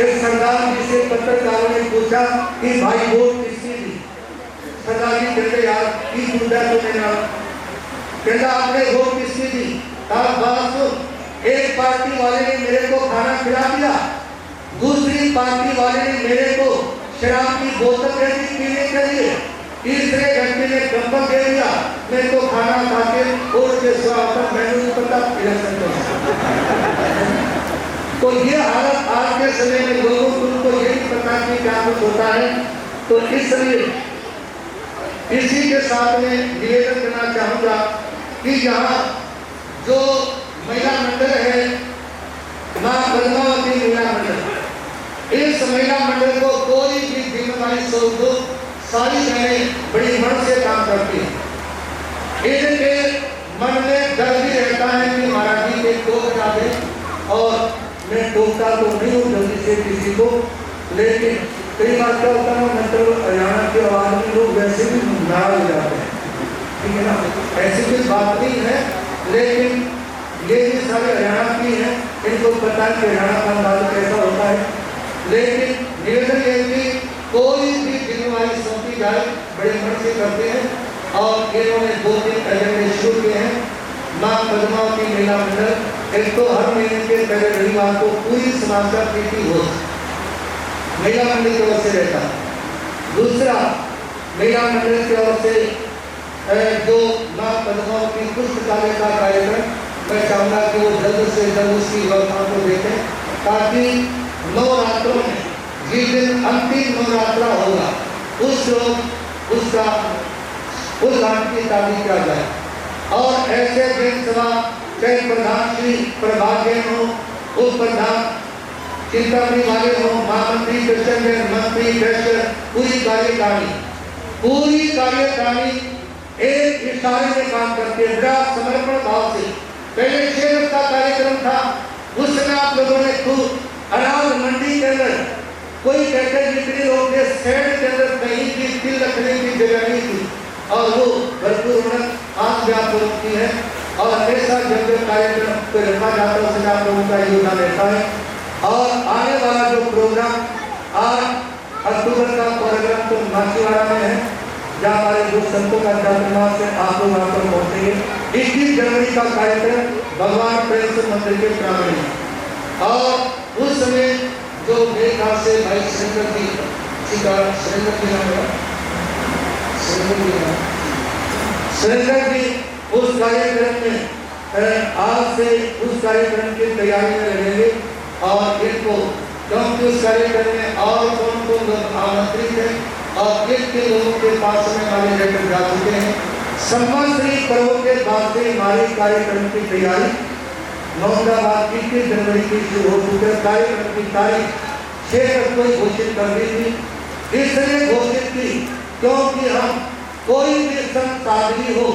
S1: एक सरदार जी से पत्रकारों ने पूछा कि भाई वोट किसकी दी? सरदार जी कहते यार की मुद्दा तो मेरा, कहता आपने वोट किसकी दी? बात सुन, एक पार्टी वाले ने मेरे को खाना खिला दिया, दूसरी पार्टी वाले ने मेरे को शराब की बोतल दे दी पीने के लिए, तीसरे व्यक्ति ने कंबल दे दिया, मेरे को खाना खा के और के स्वाद मैंने नहीं पता इलेक्शन को। तो ये हालत आज के समय में लोगों को यही पता कि क्या कुछ होता है। तो इसलिए इसी के साथ में निवेदन करना चाहूंगा कि यहाँ जो महिला मंडल है, मां पद्मावती महिला मंडल, इस महिला मंडल को कोई भी जिम्मेदारी सौंप दो, सारी बहनें बड़ी मन से काम करती हैं। इनके मन में डर भी रहता है कि महाराज जी के टोक ना दें, और मैं टोकता तो नहीं हूँ जल्दी से किसी को, लेकिन कई बार क्या होता है मतलब हरियाणा की आवाज में लोग वैसे भी नाराज हो जाते हैं, ठीक है ना। ऐसी कोई बात नहीं है, लेकिन ये भी सारे हरियाणा की हैं, इनको पता है कि हरियाणा का अंदाज कैसा होता है। लेकिन निवेदन ये कि कोई भी जिम्मेदारी सौंपी जाए बड़े मन से करते हैं, और इन्होंने 2-3 एजेंडे शुरू किए हैं। मां पद्मावती महिला मंडल, एक तो हर महीने के पहले रविवार को पूरी समाज का प्रीति हो महिला मंडल की ओर से रहता है। दूसरा, महिला मंडल की ओर से जो मां पद्मावती पुस्तकालय का कार्यक्रम, मैं चाहूँगा कि वो जल्द से जल्द उसकी व्यवस्था को देखें, ताकि नवरात्रों में जिस दिन अंतिम नवरात्रा होगा उस रोज उसका उद्घाटन की तारीख किया जाए। और ऐसे जनसभा चाहे प्रधान श्री प्रभात जैन हो, उप प्रधान चिंतामणि वाले हो, महामंत्री कृष्ण जैन, मंत्री कृष्ण, पूरी कार्यकारिणी एक इशारे में काम करते हैं, समर्पण भाव से। पहले शेर का कार्यक्रम था, उसमें आप लोगों ने खूब अनाज मंडी के अंदर कोई कहते जितने लोग के शहर के अंदर कहीं भी तिल रखने की जगह नहीं थी, और वो भरपूर उन्नत आम व्याप्त होती है। और हमेशा जब जब कार्यक्रम को रखा जाता है उसमें आप लोगों का योगदान रहता है। और आने वाला जो प्रोग्राम 8 अक्टूबर का प्रोग्राम तो माछीवाड़ा में है, जहाँ हमारे जो संतों का चातुर्मास से आप लोग वहाँ पर पहुँचेंगे। 21 जनवरी का कार्यक्रम भगवान प्रेम मंदिर के प्रांगण में, और उस समय जो मेरे ख्याल से भाई सुरेंद्र जी उस कार्यक्रम में आज से उस कार्यक्रम की तैयारी में लगेंगे और इनको क्योंकि उस कार्यक्रम में और कौन कौन लोग आमंत्रित हैं और कितने लोगों के पास में हमारे लेटर जा चुके हैं। संवत्सरी पर्व के बाद से हमारे कार्यक्रम की तैयारी नौदाबाद 21 जनवरी की शुरू हो चुकी है। कार्यक्रम की तारीख 6 को घोषित कर दी थी। इसलिए घोषित की क्योंकि हम कोई भी संत साधवी हो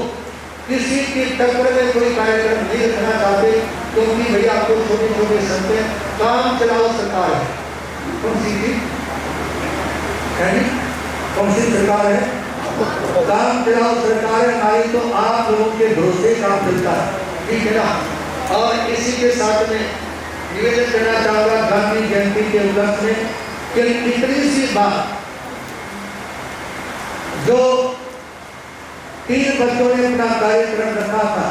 S1: किसी की टक्कर में कोई कार्यक्रम नहीं रखना चाहते, क्योंकि भैया आपको छोटे छोटे संत काम चलाओ सरकार है। कौन सी थी? कौन सी सरकार है? काम चलाओ सरकार है हमारी, तो आप लोगों के भरोसे काम चलता है, ठीक है ना। और इसी के साथ में निवेदन करना चाहूंगा गांधी जयंती के उपलक्ष्य में कि इतनी सी बात जो 3 बच्चों ने अपना कार्यक्रम रखा था,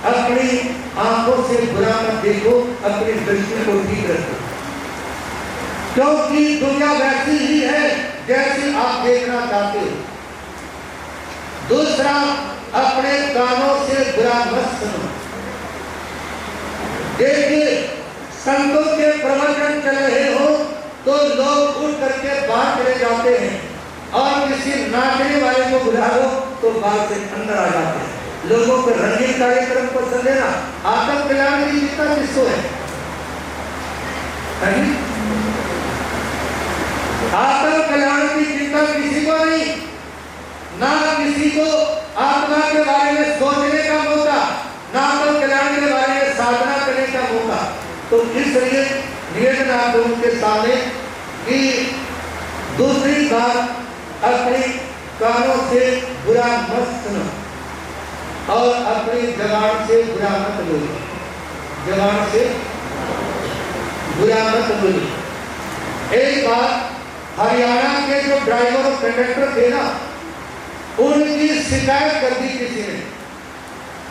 S1: अपनी आंखों से बुरा मत देखो, अपनी दृष्टि को ठीक रखो, क्योंकि दुनिया वैसी ही है जैसी आप देखना चाहते हो। दूसरा, अपने कानों से बुरा मत सुनो। देखिए, संतों के प्रवचन चल रहे हो तो लोग उठ करके बाहर चले जाते हैं और किसी नाचने वाले को बुला लो तो बाहर से अंदर आ जाते हैं। लोगों को रंगीन कार्यक्रम पसंद है ना, आत्म कल्याण की चिंता किसको है? आत्म कल्याण की चिंता किसी को नहीं, ना किसी को आत्मा के बारे में सोचने का मौका, ना आत्म कल्याण के बारे में साधना करने का मौका। तो इसलिए निवेदन आप लोगों के सामने कि दूसरी बात, अपनी कानों से बुरा मत सुनो और अपनी जबान से बुरा मत बोलो। जबान से बुरा मत बोलो। एक बात, हरियाणा के जो ड्राइवर और कंडक्टर थे ना, उनकी शिकायत कर दी किसी ने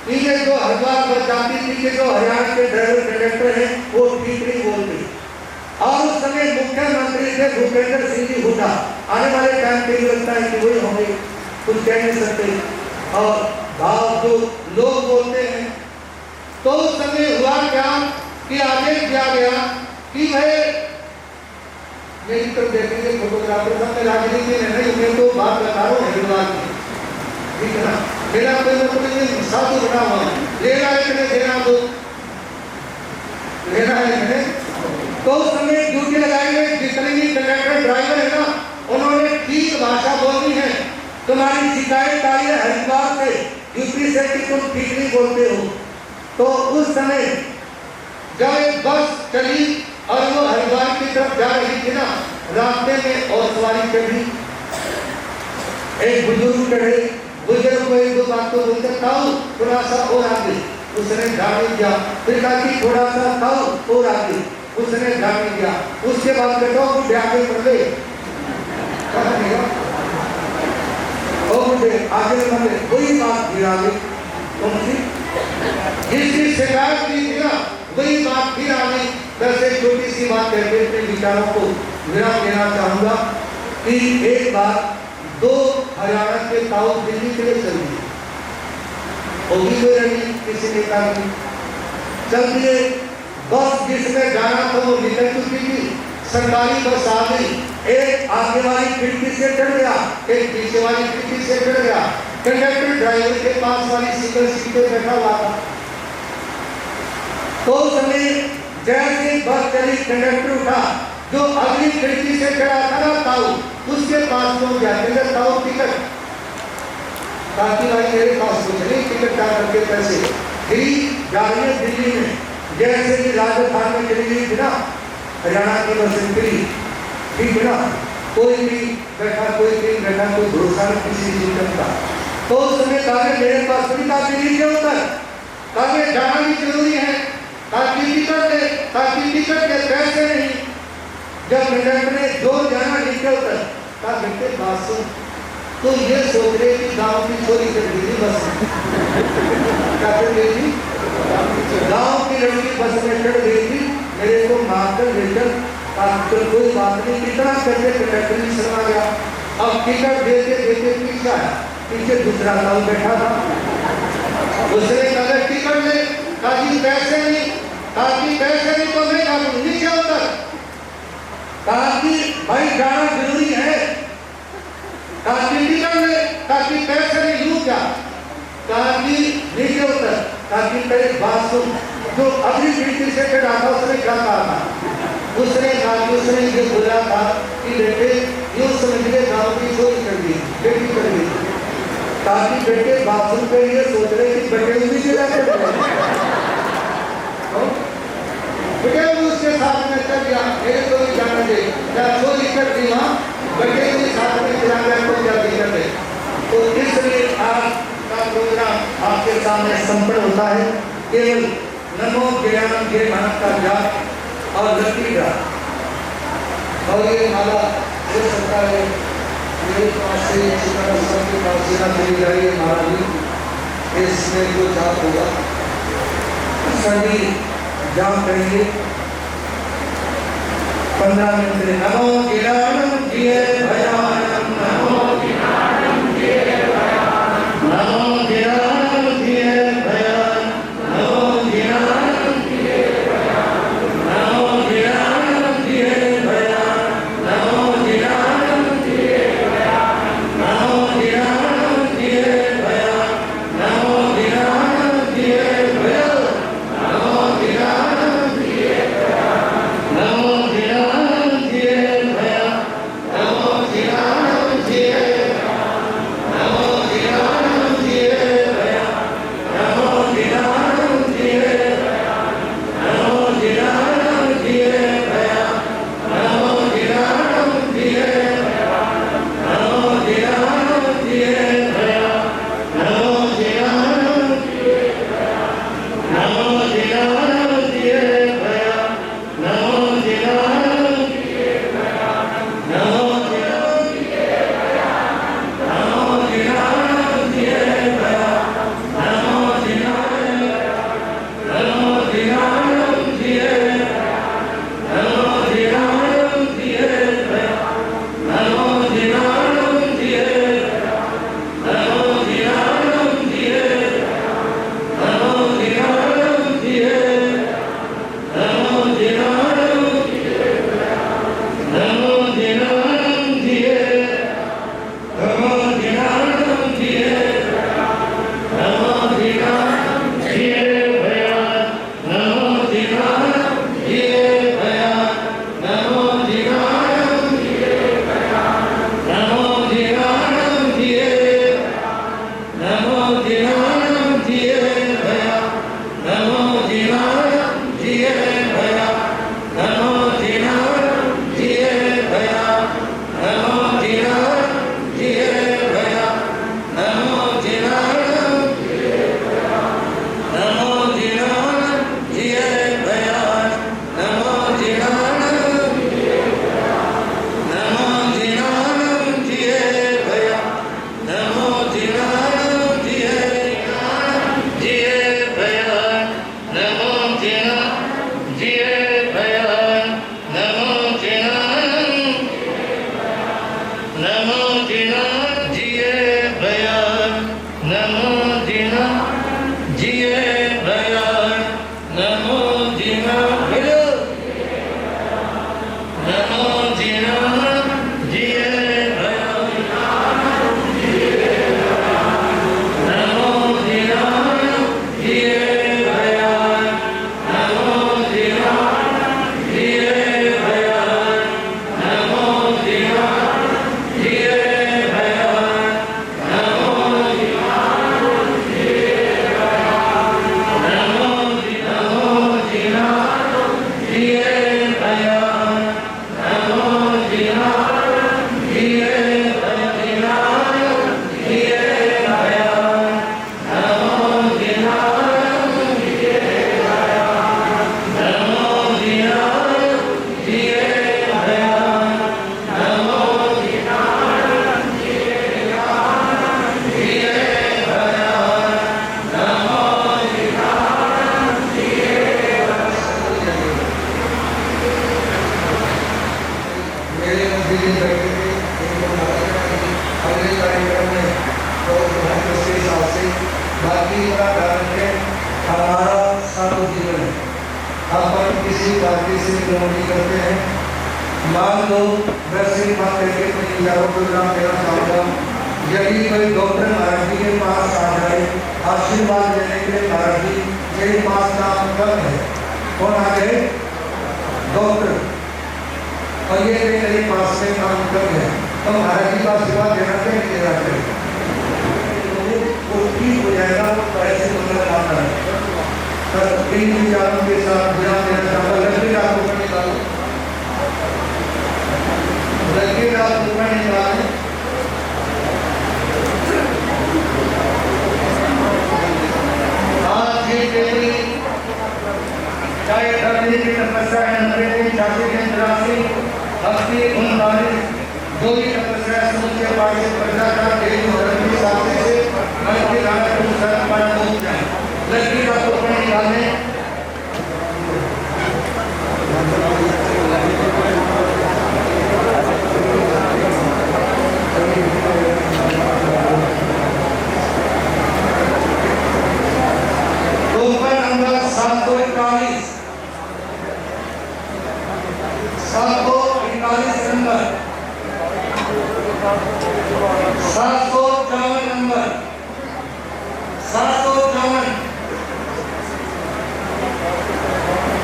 S1: कि ये जो हरिद्वार बस जाती थी कि जो हरियाणा के ड्राइवर कंडक्टर हैं वो ठीक नहीं बोलते। और उस समय मुख्यमंत्री थे भूपेंद्र सिंह जी हुड्डा। आने वाले टाइम पे लगता है कि वही होंगे, कुछ कह नहीं सकते। और भाव जो लोग बोलते हैं, तो उस समय हुआ क्या कि आदेश दिया गया कि भाई मेरी तरफ देखेंगे फोटोग्राफर साहब, मैं राजनीति में नहीं, मैं तो बात बता रहा हूँ हरिद्वार की, ठीक है ना। मेरा कोई मतलब नहीं, साधु बना हुआ लेना है मैंने, देना दो, लेना है मैंने। तो उस समय ड्यूटी लगाई गई, जितने भी कंडक्टर ड्राइवर है ना, उन्होंने ठीक भाषा बोलनी है। तुम्हारी शिकायत आई है हरिद्वार से, यूपी से कि तुम ठीक नहीं बोलते हो। तो उस समय जब एक बस चली और वो हरिद्वार की तरफ जा रही थी ना, रास्ते में और सवारी चढ़ी, एक बुजुर्ग चढ़े। बुजुर्ग को एक दो बात तो बोल सकता हूँ, थोड़ा सा और आगे, उसने ध्यान दिया। फिर कहा कि थोड़ा सा खाओ और आगे, उसने ध्यान दिया। उसके बाद बेटो बुढ़े आगे बढ़ गए, आगे बढ़े, वही बात फिर आगे, कौन सी जिसकी शिकायत की थी ना, वही बात फिर आगे। वैसे छोटी सी बात कहते अपने विचारों को विराम देना चाहूंगा कि एक बार 2 हरियाणा के ताऊ दिल्ली के लिए चल दिए, होगी कोई रही किसी नेता की, चल दिए। बस जिसमें जाना था वो निकल चुकी थी, सरकारी बस आ गई। एक आगे वाली खिड़की से चढ़ गया, एक पीछे वाली खिड़की से चढ़ गया। कंडक्टर ड्राइवर के पास वाली सिंगल सीट पे बैठा हुआ था। तो उस समय जैसे बस चली, कंडक्टर उठा, जो अगली खिड़की से चढ़ा था ना ताऊ, उसके पास लोग जाते हैं, ताऊ टिकट, ताकि भाई मेरे पास कुछ नहीं, टिकट का करके पैसे दिल्ली जा रही है। दिल्ली में जैसे कि राजस्थान में चली गई थी ना, हरियाणा की बस निकली, ठीक है ना, कोई भी बैठा, कोई नहीं बैठा, कोई भरोसा नहीं किसी सिस्टम का। तो उस समय कहा मेरे पास भी काफी नहीं के ऊपर, कहा जाना भी जरूरी है, ताकि टिकट दे, ताकि टिकट के पैसे नहीं। जब कंडक्टर ने जो जाना नीचे उतर, कहा बेटे बात सुन, तो ये सोच रहे कि गांव की चोरी कर दी बस, क्या कर गई थी, गांव की लड़की बस में चढ़ गई थी, मेरे को मारकर लेकर तो कोई बात नहीं, कितना करके कंडक्टर शर्मा गया। अब टिकट देते देते पीछे दूसरा लोग बैठा था। उसने कहा टिकट ले, ताकि पैसे नहीं, ताकि पैसे नहीं तो मैं कहा नीचे उतर, ताकि भाई जाना जरूरी है, ताकि टिकट ले, ताकि पैसे नहीं लूट जा, ताकि नीचे उतर, ताकि तेरी बात सुन। जो अभी बिल्कुल से चढ़ा था उसने क्या कहा था? उसने कहा कि उसने ये बोला था कि बेटे यूं समझ ले गाँव की चोरी कर दी, बेटी कर दी, ताकि बेटे बाथरूम के लिए सोच रहे कि बेटे भी चला कर बेटे उसके साथ में चल गया, मेरे को भी जाना दे, क्या चोरी कर दी वहाँ, बेटे के साथ में चला गया तो क्या दिक्कत है? तो इसलिए आज का प्रोग्राम आपके सामने संपन्न होता है। केवल नमो ज्ञान के मानव का जाप और लकी जाप और ये माला जो सकता है मेरे पास से सबके पास से ना चली जाए माला भी, इसमें जो जाप होगा सभी जाप करेंगे 15 मिनट। नमो ज्ञानम जिये भयानम, नमो ज्ञानम जिये भयानम, नमो ज्ञानम जिये भयानम, नमो ज्ञानम जिये भयानम, नमो ज्ञानम जिये भयानम, नमो ज्ञानम जिये भयानम, नमो ज्ञानम जिये भयानम, नमो ज्ञानम जिये भयानम, नमो ज्ञानम जिये भयानम, नमो ज्ञानम जिये भयानम, नमो ज्ञानम जिये चीज का ध्यान रखें, हमारा साधु जीवन है। अपन किसी पार्टी से विरोधी करते हैं, मान लो मैं सिर्फ बात करके अपने यारों को नाम देना चाहूँगा, यदि कोई डॉक्टर महाराज जी के पास आ जाए आशीर्वाद लेने के लिए, महाराज जी मेरे पास नाम कम है, कौन आ गए? डॉक्टर, और ये मेरे पास में काम कम है, तो महाराज जी का आशीर्वाद देना चाहिए नहीं देना चाहिए? वो ठीक हो जाएगा, तो ऐसे मतलब आता है। तो इन विचारों के साथ ध्यान देना चाहूँगा, लड़के रात ऊपर निकालो, लड़के रात ऊपर निकालें। आज ये तेरी चाहे धरती की तपस्या है, 90 86 83 80 39 जो भी तपस्या समुद्र के पास से प्रजा का देव धर्म के सामने से मन के धारा को सर पर पहुंच जाए। लड़की का टोकन निकालने, token number 741 741 number 754 number 754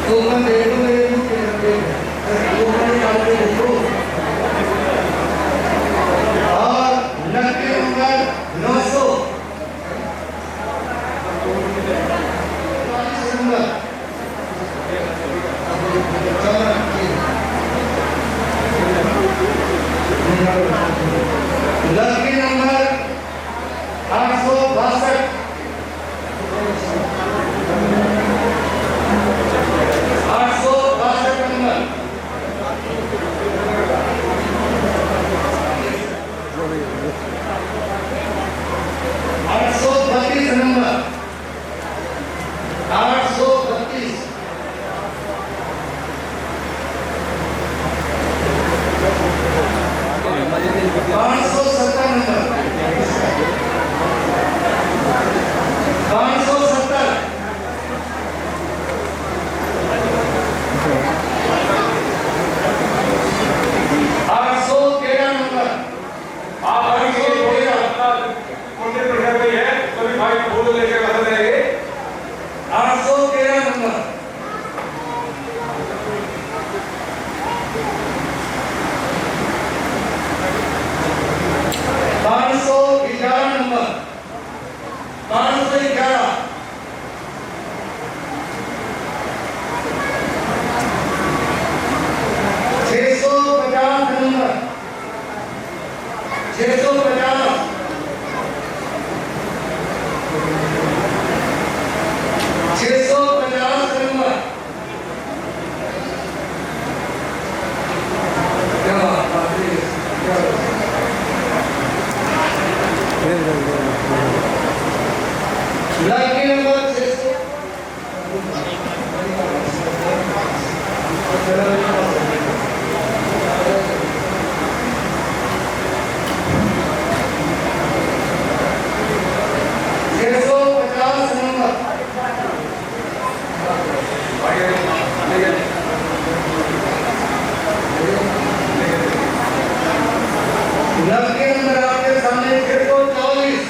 S1: token दे दो मेरे मुंह के अंदर, टोकन निकाल के देखो। और लड़के नंबर 900 नंबर लड़की number 862 862 number 832 number 832 570 number 570 813 number
S4: आप अभी के लिए कौन-सी प्रकार की है सभी भाई फोटो लेकर बता देंगे।
S1: 813 नंबर 511 नंबर 511 650 नंबर 650 650 नंबर क्या बात है, क्या लड़की नंबर 600 650 नंबर लड़के नंबर आपके सामने 624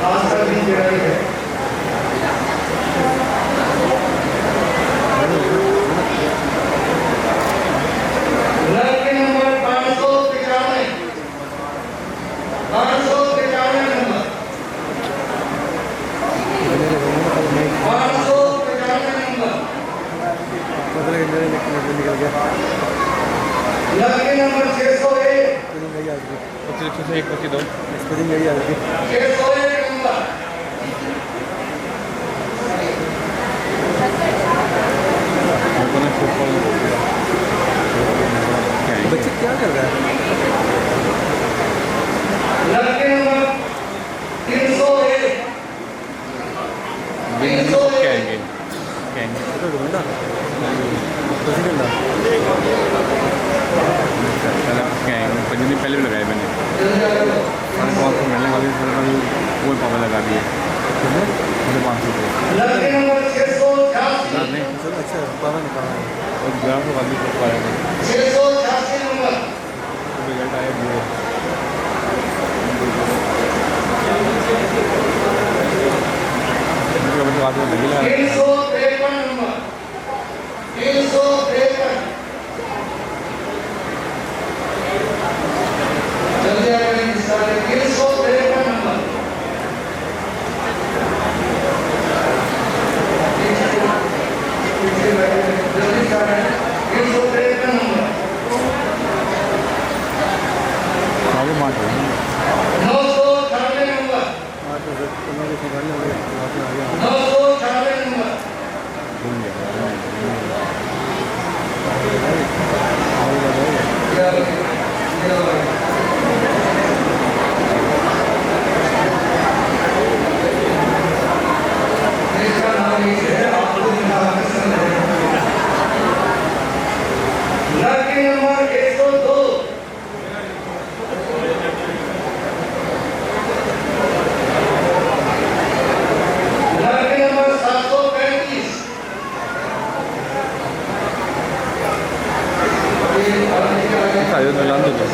S1: आज तक भी जारी है। लड़के नंबर 595 595 नंबर 595 नंबर लड़के नंबर 601
S4: 101 22
S1: 601 नंबर
S5: बच्चे क्या कर रहा है?
S1: लड़के नंबर 301
S4: कहेंगे
S5: तो ढूंढा तो सिकंदर
S4: कहेंगे 5 दिन पहले भी लगाए मैंने।
S5: ग्राम को आदमी को पाया था
S1: 686 नंबर
S5: रिजल्ट आया जीरो मतलब बात में लगी लगा
S1: 353 नंबर 353 जल्दी आ गए सारे 353 नंबर जल्दी सारे 353 नंबर
S5: आगे मार रहे हैं
S1: 998 नंबर
S5: आज तो उन्होंने संभालने वाले वहाँ पे आ गया
S1: 998 नंबर
S5: भूल गया
S1: इसका नाम ये है आपको लड़की नंबर 102 लड़की नंबर 735
S5: आयो मिलान दो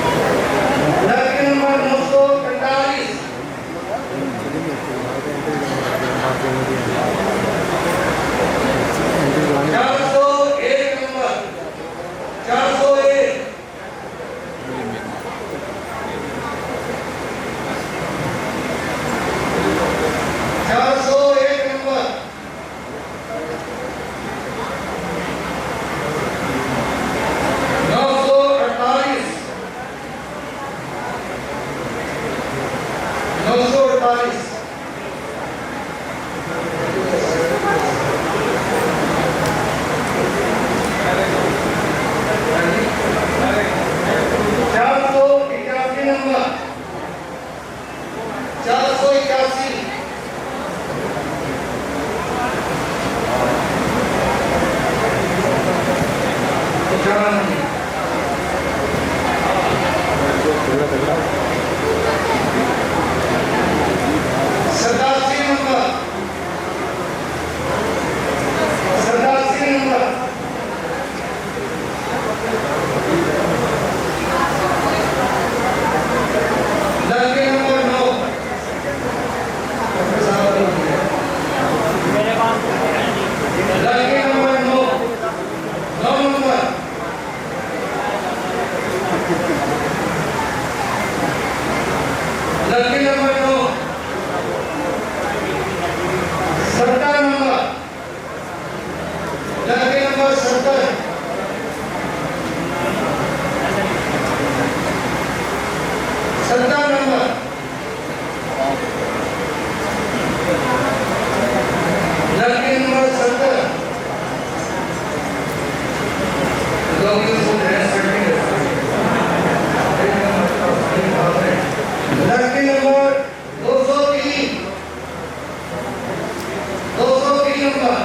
S1: लड़की नंबर 945 401 नंबर 401 401 नंबर 948 948 481 नंबर 481 सतासी नंबर 87 नंबर लड़की नंबर 9 लड़की नंबर 9 नंबर लड़की नंबर 9 70 नंबर लड़की नंबर 70 70 नंबर लड़की नंबर 70 लड़की नंबर 203 नंबर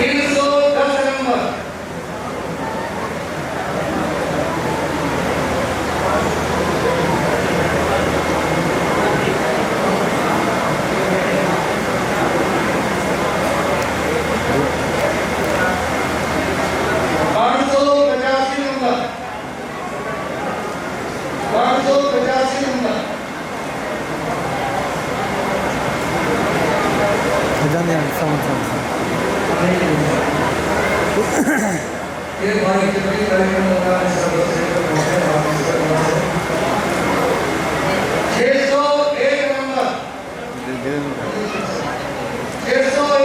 S1: 310 नंबर ये भाई कितनी कार्यक्रम होगा सर्वश्रेष्ठ पहुंचे वापस करना 601 नंबर 601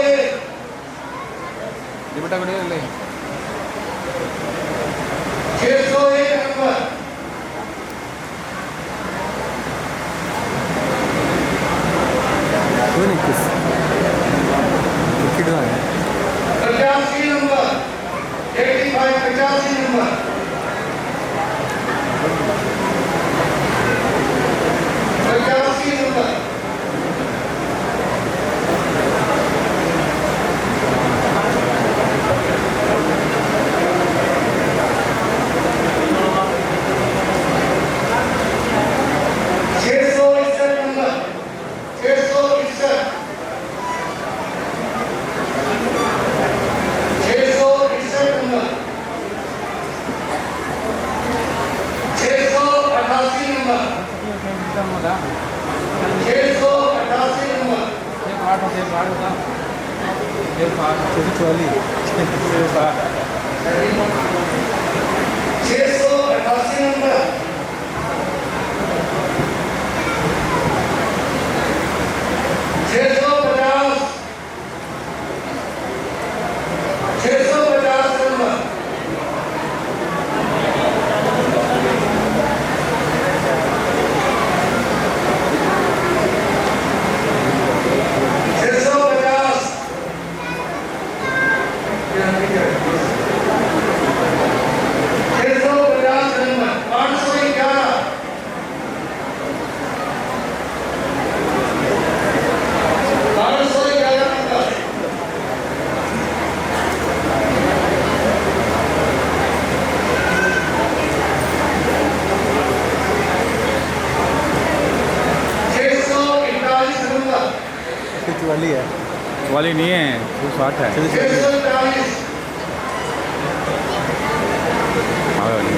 S5: ये बेटा बढ़िया ले
S1: 601 नंबर
S5: कोई नहीं किस कितना है
S1: 85 नंबर 85 85 नंबर 85 नंबर 688 नंबर,
S5: वाली
S1: 688 नंबर, 650 नंबर,
S5: वाली है, वाली नहीं है, 160 है।
S1: 640,
S5: हाँ वाली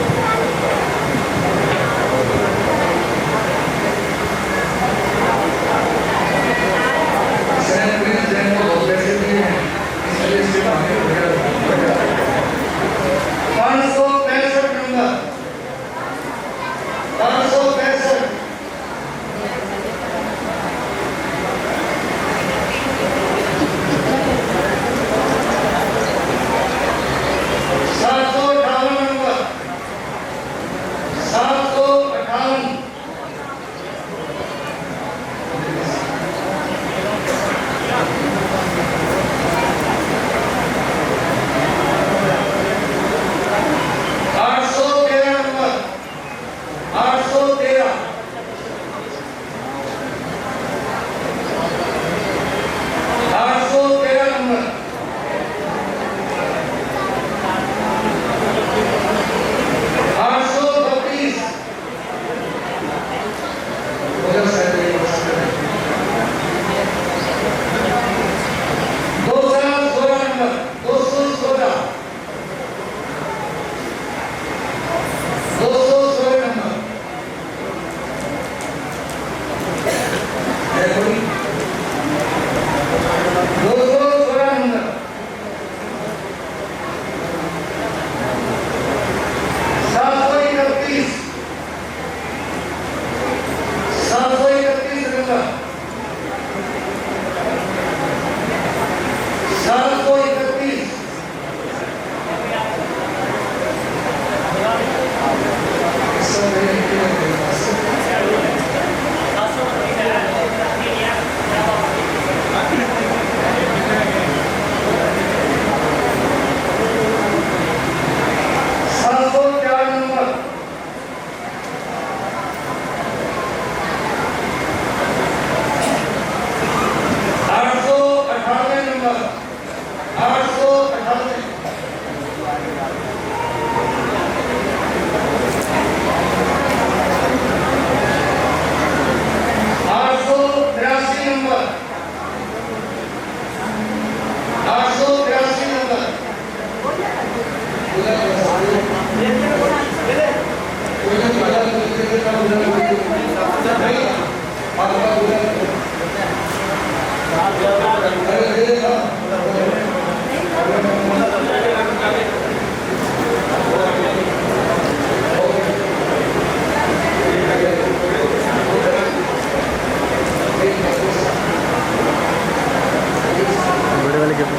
S5: बड़े वाले गिफ्ट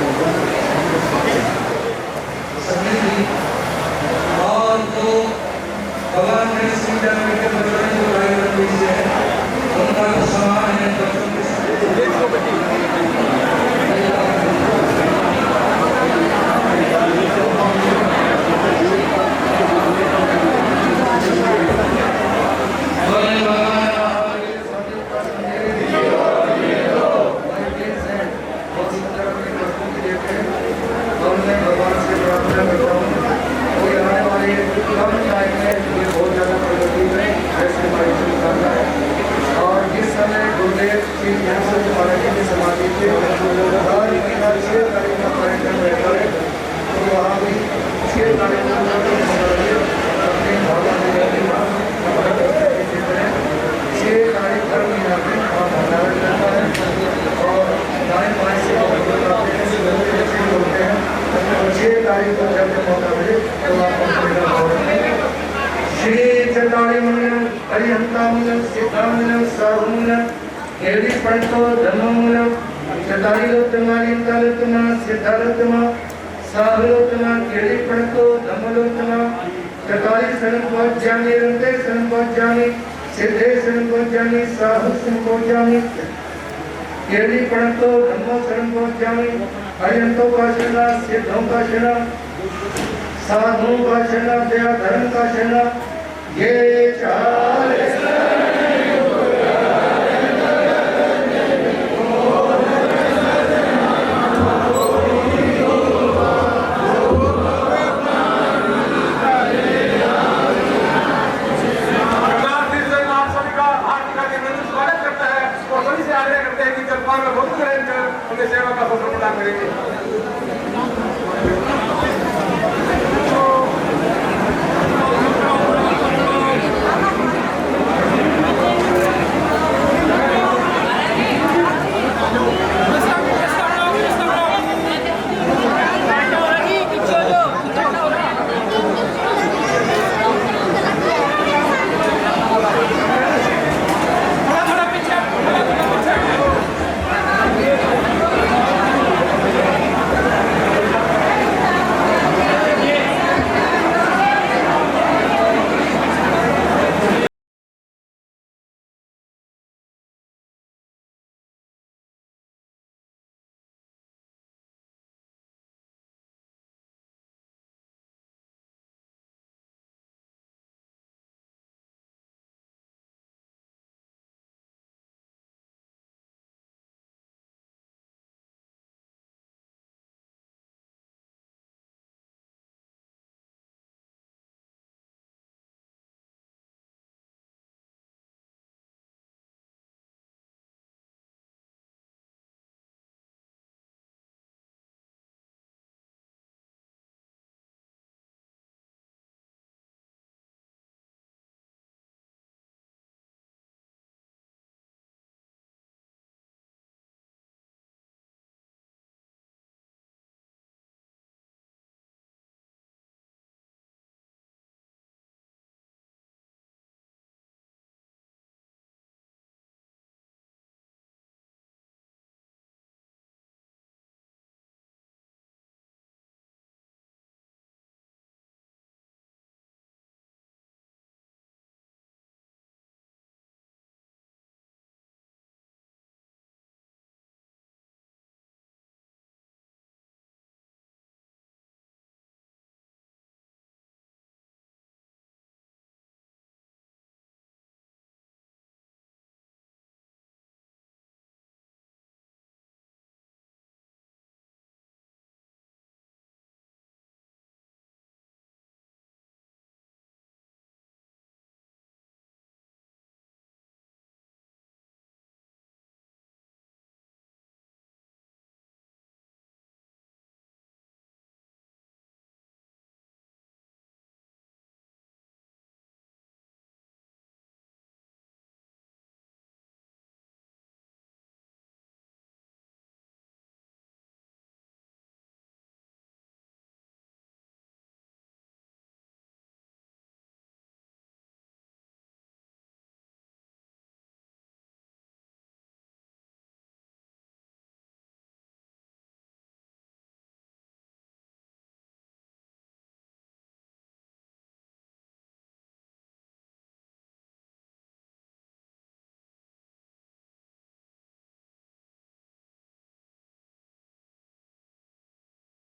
S1: और जो भगवान ने सीता के बचपन को लाए रखी है उनका समान है बचपन के और जिस समय गुरुदेव की समाधि थे और 6 तारीख का कार्यक्रम रहता है तो वहाँ भी 6 तारीख को अपने भगवान 6 तारीख पर यहाँ पे कामनं साहुनं केळी पणतो धर्ममूलं चतारिलोत्तमा लिंगालोत्तमा सिद्धालोत्तमा साहुलोत्तमा केळी पणतो धर्मलोत्तमा चतारि संपज्जामि रन्ते संपज्जामि सिद्धे संपज्जामि साहु संपज्जामि केळी पणतो धर्म संपज्जामि अयंतो का शरणा सिद्धों का शरणा साधु का शरणा दया धर्म का शरणा ये चार
S4: सेवा का अवसर प्रदान करेंगे।